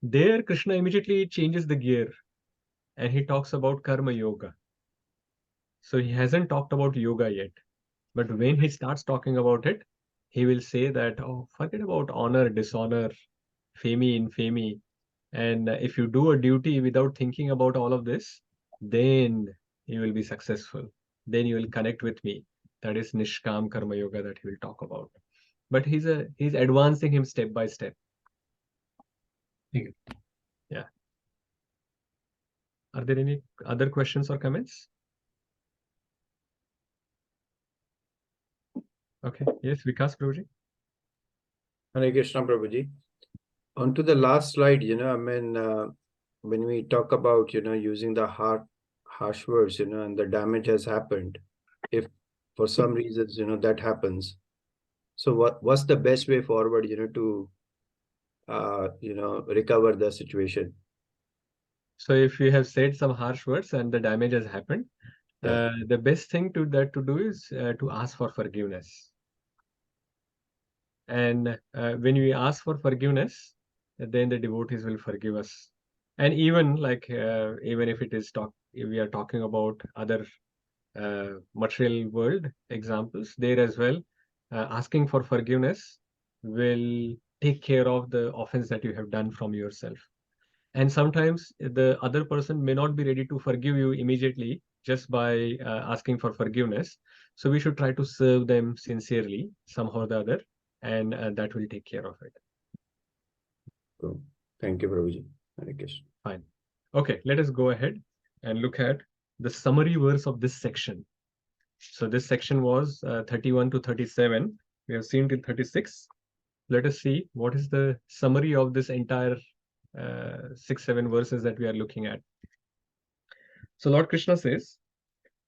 There, Krishna immediately changes the gear and he talks about karma yoga. So he hasn't talked about yoga yet. But when he starts talking about it, he will say that, oh, forget about honor, dishonor, fame, infamy. And if you do a duty without thinking about all of this, then you will be successful. Then you will connect with me. That is Nishkam Karma Yoga that he will talk about. But he's advancing him step by step. Thank you. Yeah. Are there any other questions or comments? Okay. Yes, Vikas Prabhuji. Hare Krishna Prabhuji. On to the last slide, when we talk about, using the harsh words, and the damage has happened, if for some reasons, that happens. So what's the best way forward, to, recover the situation? So if you have said some harsh words and the damage has happened, Yeah. the best thing to do is to ask for forgiveness. And when we ask for forgiveness, then the devotees will forgive us. And even like even if it is if we are talking about other material world examples, there as well, asking for forgiveness will take care of the offense that you have done from yourself. And sometimes the other person may not be ready to forgive you immediately just by asking for forgiveness. So we should try to serve them sincerely somehow or the other, and that will take care of it. So, thank you, Prabhuji. Hare Krishna. Fine. Okay, let us go ahead and look at the summary verse of this section. So this section was 31 to 37. We have seen till 36. Let us see what is the summary of this entire 6-7 verses that we are looking at. So Lord Krishna says,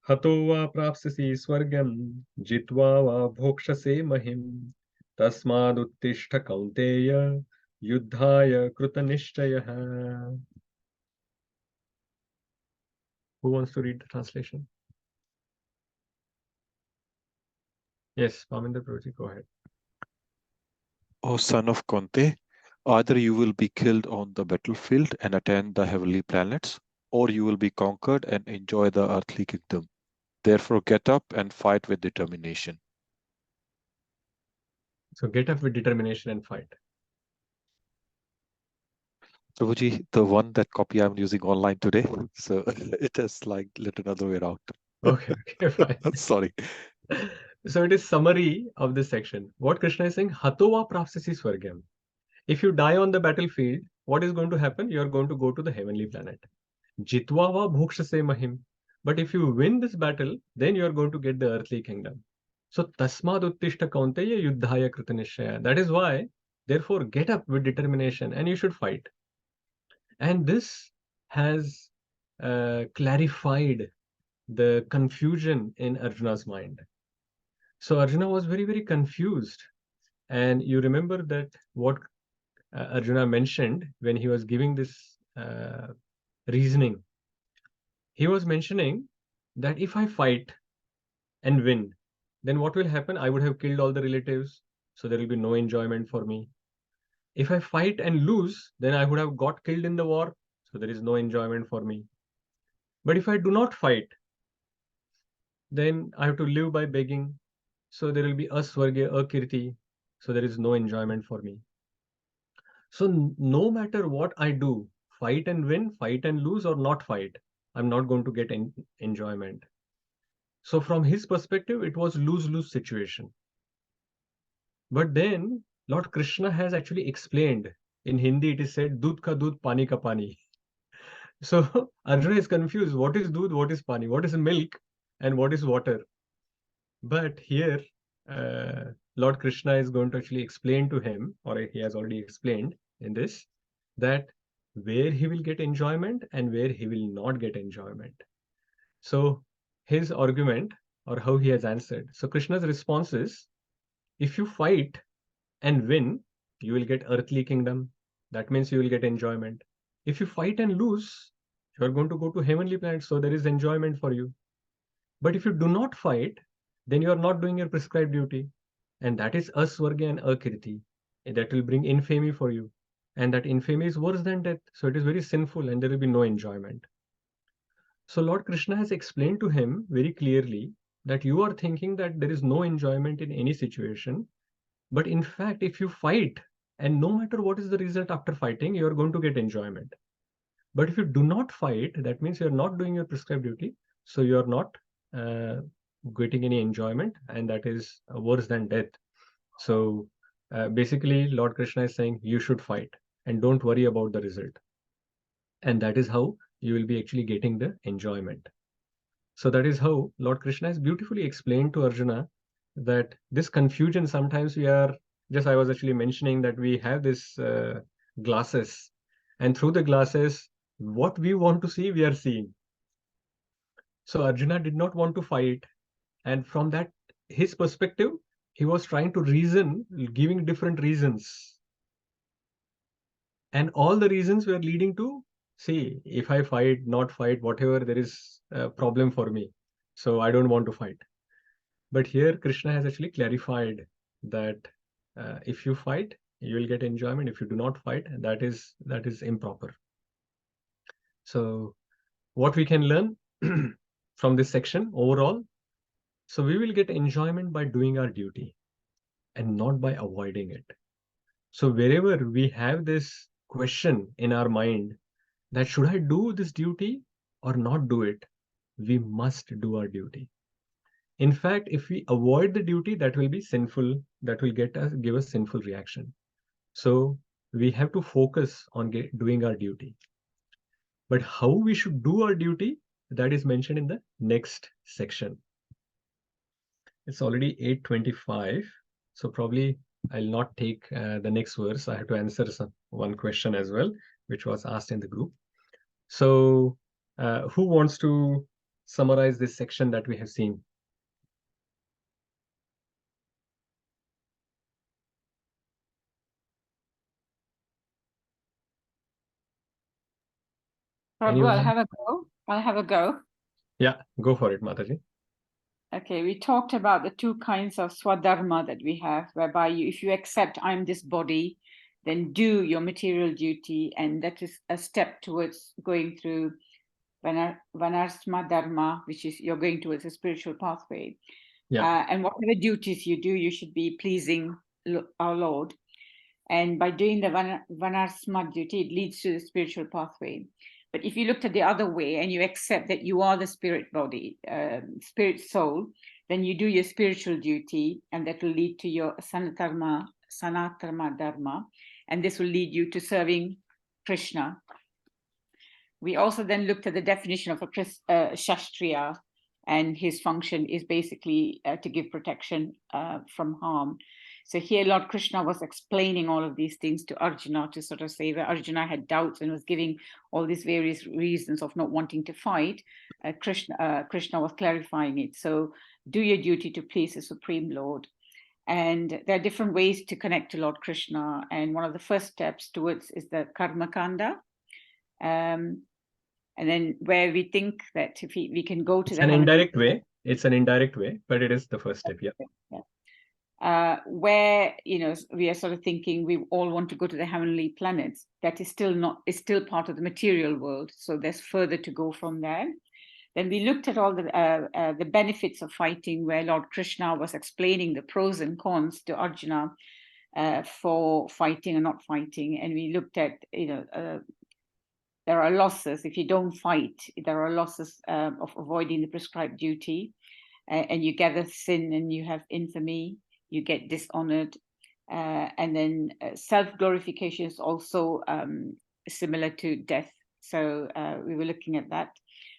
Hato va prapsasi swargam jitva va bhokshase mahim tasmad uttishta kaunteya yuddhaya krutanishchayah. Who wants to read the translation? Yes, Paminder Prabhuji, go ahead. O son of Kunti, either you will be killed on the battlefield and attend the heavenly planets, or you will be conquered and enjoy the earthly kingdom. Therefore, get up and fight with determination. So get up with determination and fight. Prabhuji, the one that copy I'm using online today, so it is like little other way around. Okay, fine. Sorry. So it is summary of this section. What Krishna is saying, Hatova prapsasi swargam. If you die on the battlefield, what is going to happen? You are going to go to the heavenly planet. Jitva va bhukshase mahim. But if you win this battle, then you are going to get the earthly kingdom. So tasmad uttishta kaunteya yuddhaya kritanishaya. That is why, therefore, get up with determination and you should fight. And this has clarified the confusion in Arjuna's mind. So Arjuna was very, very confused. And you remember that what Arjuna mentioned when he was giving this reasoning. He was mentioning that if I fight and win, then what will happen? I would have killed all the relatives, so there will be no enjoyment for me. If I fight and lose, then I would have got killed in the war, so there is no enjoyment for me. But if I do not fight, then I have to live by begging, so there will be asvargya, akirti, so there is no enjoyment for me. So no matter what I do, fight and win, fight and lose, or not fight, I'm not going to get enjoyment. So from his perspective, it was lose-lose situation. But then Lord Krishna has actually explained. In Hindi, it is said, "Dudh ka dudh, pani ka pani." So Arjuna is confused. What is dudh? What is pani? What is milk? And what is water? But here, Lord Krishna is going to actually explain to him, or he has already explained in this, that where he will get enjoyment and where he will not get enjoyment. So his argument, or how he has answered. So Krishna's response is, if you fight and win, you will get earthly kingdom. That means you will get enjoyment. If you fight and lose, you are going to go to heavenly planet, so there is enjoyment for you. But if you do not fight, then you are not doing your prescribed duty. And that is asvarga and akirti. And that will bring infamy for you. And that infamy is worse than death. So it is very sinful and there will be no enjoyment. So Lord Krishna has explained to him very clearly that you are thinking that there is no enjoyment in any situation. But in fact, if you fight, and no matter what is the result after fighting, you are going to get enjoyment. But if you do not fight, that means you are not doing your prescribed duty. So you are not getting any enjoyment, and that is worse than death. So basically, Lord Krishna is saying you should fight and don't worry about the result. And that is how you will be actually getting the enjoyment. So that is how Lord Krishna has beautifully explained to Arjuna that this confusion, sometimes we are, just I was actually mentioning that we have this glasses, and through the glasses, what we want to see, we are seeing. So Arjuna did not want to fight. And from that, his perspective, he was trying to reason, giving different reasons. And all the reasons were leading to, see, if I fight, not fight, whatever, there is a problem for me. So I don't want to fight. But here Krishna has actually clarified that if you fight, you will get enjoyment. If you do not fight, that is improper. So what we can learn from this section overall, so we will get enjoyment by doing our duty and not by avoiding it. So wherever we have this question in our mind that should I do this duty or not do it, we must do our duty. In fact, if we avoid the duty, that will be sinful, that will give us sinful reaction. So we have to focus on doing our duty. But how we should do our duty, that is mentioned in the next section. It's already 8:25, so probably I'll not take the next verse. I have to answer one question as well, which was asked in the group. So who wants to summarize this section that we have seen? Prabhu, I'll have a go. I'll have a go. Yeah, go for it, Mataji. Okay, we talked about the two kinds of swadharma that we have, whereby if you accept I'm this body, then do your material duty, and that is a step towards going through Vanarsma Dharma, which is you're going towards a spiritual pathway. Yeah. And whatever duties you do, you should be pleasing our Lord. And by doing the Vanarsma duty, it leads to the spiritual pathway. But if you looked at the other way and you accept that you are the spirit body, spirit soul, then you do your spiritual duty, and that will lead to your Sanatama Dharma, and this will lead you to serving Krishna. We also then looked at the definition of a Shastriya, and his function is basically to give protection from harm. So here Lord Krishna was explaining all of these things to Arjuna to sort of say that Arjuna had doubts and was giving all these various reasons of not wanting to fight. Krishna was clarifying it. So do your duty to please the Supreme Lord. And there are different ways to connect to Lord Krishna. And one of the first steps towards is the Karma Kanda. And then where we think that if we can go to it's the an heavenly... indirect way. It's an indirect way, but it is the first step. Yeah. Where we are sort of thinking we all want to go to the heavenly planets. That is still part of the material world. So there's further to go from there. Then we looked at all the benefits of fighting, where Lord Krishna was explaining the pros and cons to Arjuna for fighting and not fighting. And we looked at there are losses if you don't fight. There are losses of avoiding the prescribed duty, and you gather sin and you have infamy. You get dishonored, and then self-glorification is also similar to death. So we were looking at that.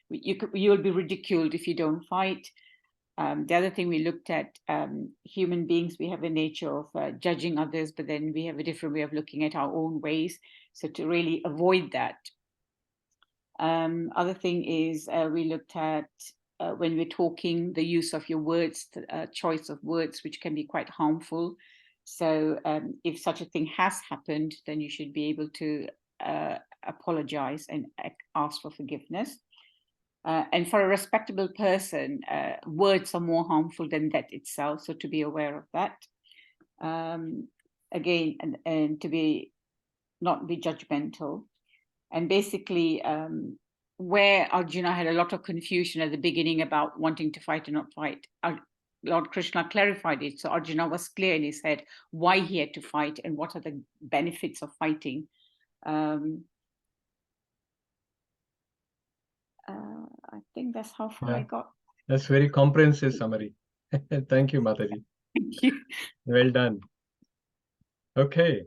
You'll be ridiculed if you don't fight. The other thing we looked at, human beings, we have a nature of judging others, but then we have a different way of looking at our own ways. So to really avoid that. Other thing is we looked at when we're talking, the use of your words, choice of words, which can be quite harmful. So if such a thing has happened, then you should be able to apologize and ask for forgiveness. And for a respectable person, words are more harmful than death itself. So to be aware of that. Again, and to not be judgmental. And basically, where Arjuna had a lot of confusion at the beginning about wanting to fight or not fight, Lord Krishna clarified it. So Arjuna was clear in his head why he had to fight and what are the benefits of fighting. I think that's how far I got. That's very comprehensive summary. Thank you, Mataji. Thank you. Well done. Okay.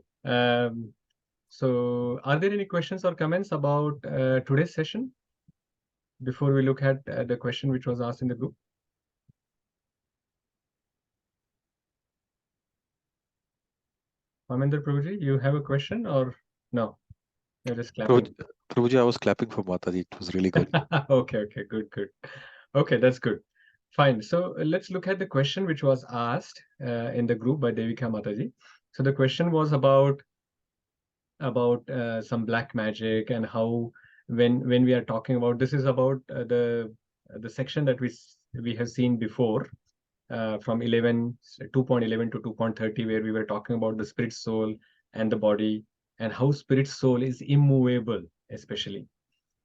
So are there any questions or comments about today's session before we look at the question which was asked in the group? Amendra Prabhuji, you have a question or no? You're just clapping. Prabhuji, I was clapping for Mataji. It was really good. Okay, good. Okay, that's good. Fine. So let's look at the question which was asked in the group by Devika Mataji. So the question was about some black magic and how when we are talking about, this is about the section that we have seen before from 2.11 to 2.30, where we were talking about the spirit soul and the body and how spirit soul is immovable, especially.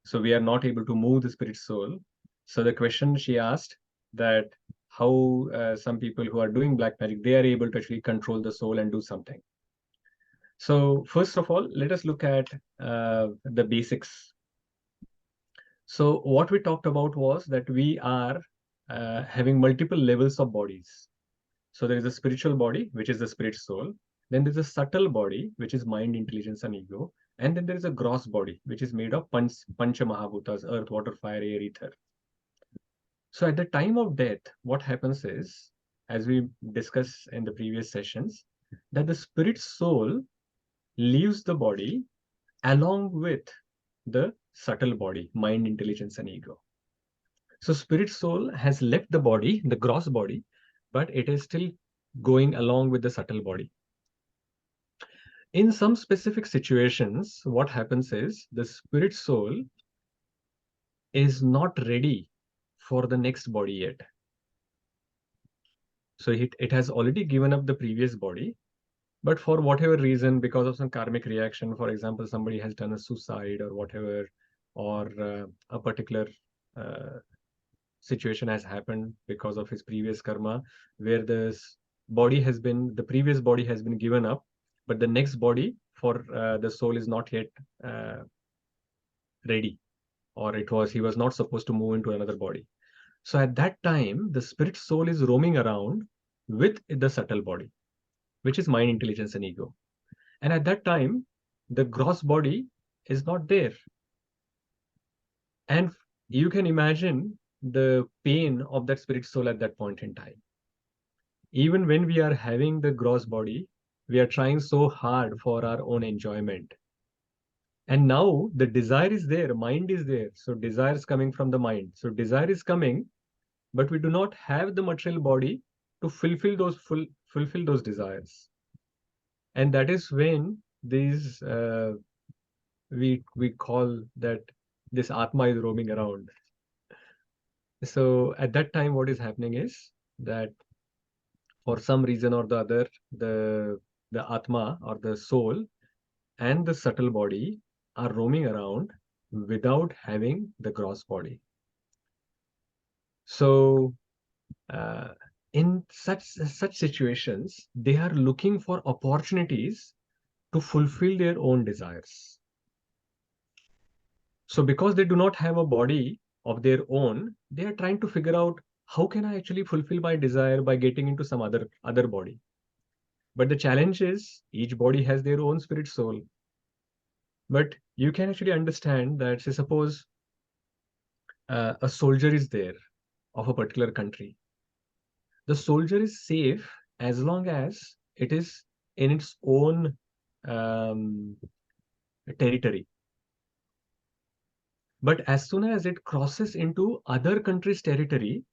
So we are not able to move the spirit soul. So the question she asked that how some people who are doing black magic, they are able to actually control the soul and do something. So first of all, let us look at the basics. So what we talked about was that we are having multiple levels of bodies. So there is a spiritual body, which is the spirit soul. Then there's a subtle body, which is mind, intelligence, and ego. And then there is a gross body, which is made of Pancha Mahabhutas, earth, water, fire, air, ether. So at the time of death, what happens is, as we discussed in the previous sessions, that the spirit soul leaves the body along with the subtle body, mind, intelligence, and ego. So spirit soul has left the body, the gross body, but it is still going along with the subtle body. In some specific situations, what happens is the spirit soul is not ready for the next body yet. So it has already given up the previous body, but for whatever reason, because of some karmic reaction, for example, somebody has done a suicide or whatever, or a particular situation has happened because of his previous karma, where the previous body has been given up, but the next body for the soul is not yet ready, or he was not supposed to move into another body. So at that time, the spirit soul is roaming around with the subtle body, which is mind, intelligence, and ego. And at that time, the gross body is not there. And you can imagine the pain of that spirit soul at that point in time. Even when we are having the gross body, we are trying so hard for our own enjoyment. And now the desire is there, mind is there. So desire is coming from the mind. So desire is coming, but we do not have the material body to fulfill those desires. And that is when these we call that this Atma is roaming around. So at that time, what is happening is that for some reason or the other, the Atma or the soul and the subtle body are roaming around without having the gross body. So in such situations, they are looking for opportunities to fulfill their own desires. So because they do not have a body of their own, they are trying to figure out how can I actually fulfill my desire by getting into some other body. But the challenge is each body has their own spirit soul. But you can actually understand that, say, suppose a soldier is there of a particular country. The soldier is safe as long as it is in its own territory. But as soon as it crosses into other countries' territory,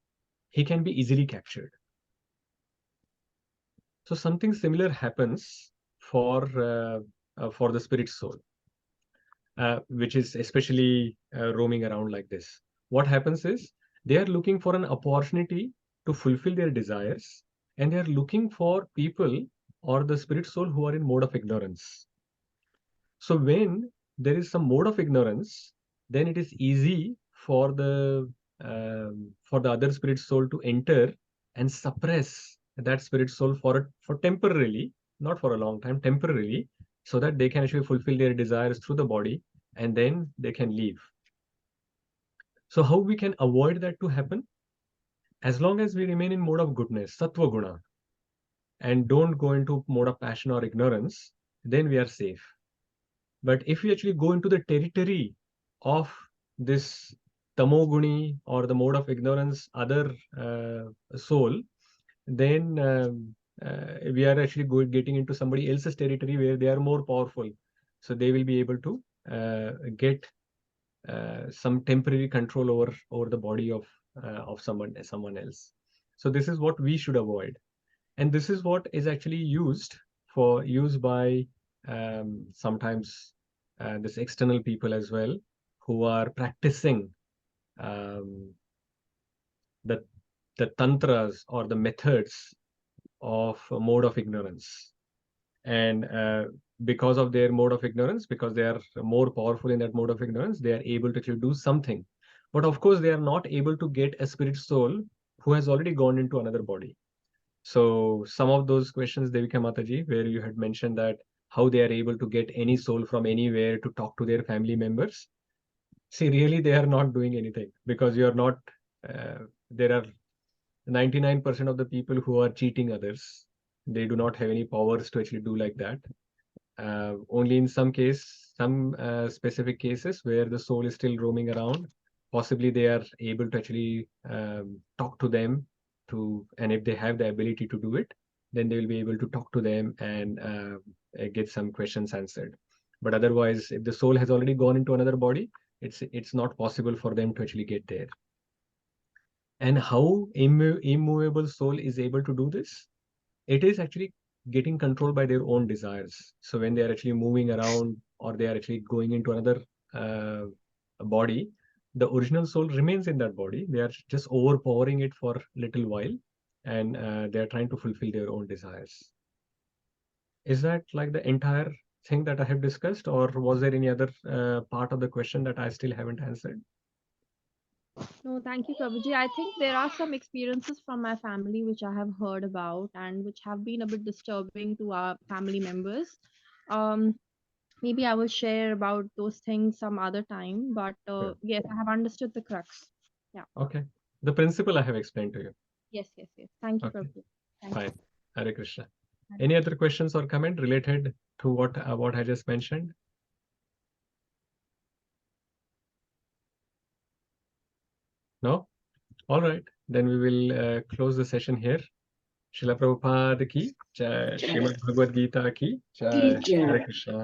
he can be easily captured. So something similar happens for the spirit soul, which is especially roaming around like this. What happens is they are looking for an opportunity to fulfill their desires, and they are looking for people or the spirit soul who are in mode of ignorance. So when there is some mode of ignorance, then it is easy for the other spirit soul to enter and suppress that spirit soul for temporarily, not for a long time, temporarily, so that they can actually fulfill their desires through the body, and then they can leave. So how we can avoid that to happen? As long as we remain in mode of goodness, sattva guna, and don't go into mode of passion or ignorance, then we are safe. But if we actually go into the territory of this tamoguni or the mode of ignorance, other soul, then we are actually getting into somebody else's territory where they are more powerful. So they will be able to get some temporary control over the body of someone else. So this is what we should avoid, and this is what is actually used by sometimes this external people as well, who are practicing um, the tantras or the methods of a mode of ignorance. And because of their mode of ignorance, because they are more powerful in that mode of ignorance, they are able to actually do something. But of course, they are not able to get a spirit soul who has already gone into another body. So some of those questions, Devika Mataji, where you had mentioned that how they are able to get any soul from anywhere to talk to their family members. See, really, they are not doing anything, because you are not, there are 99% of the people who are cheating others. They do not have any powers to actually do like that. Only in some specific cases where the soul is still roaming around, possibly they are able to actually talk to them and if they have the ability to do it, then they will be able to talk to them and get some questions answered. But otherwise, if the soul has already gone into another body, it's not possible for them to actually get there. And how immovable soul is able to do this? It is actually getting controlled by their own desires. So when they are actually moving around or they are actually going into another body, the original soul remains in that body. They are just overpowering it for a little while, and they are trying to fulfill their own desires. Is that like the entire thing that I have discussed, or was there any other part of the question that I still haven't answered? No, thank you, Prabhuji. I think there are some experiences from my family which I have heard about and which have been a bit disturbing to our family members. Um, Maybe I will share about those things some other time, but Sure. yes, I have understood the crux. Yeah. Okay. The principle I have explained to you. Yes, yes, yes. Thank you, Okay. Prabhuji. Thank you. Fine. Hare Krishna. Hare Any other questions or comment related to what I just mentioned? No? All right. Then we will close the session here. Srila Prabhupada ki jai, Srimad Bhagavad Gita ki jai, Hare Krishna.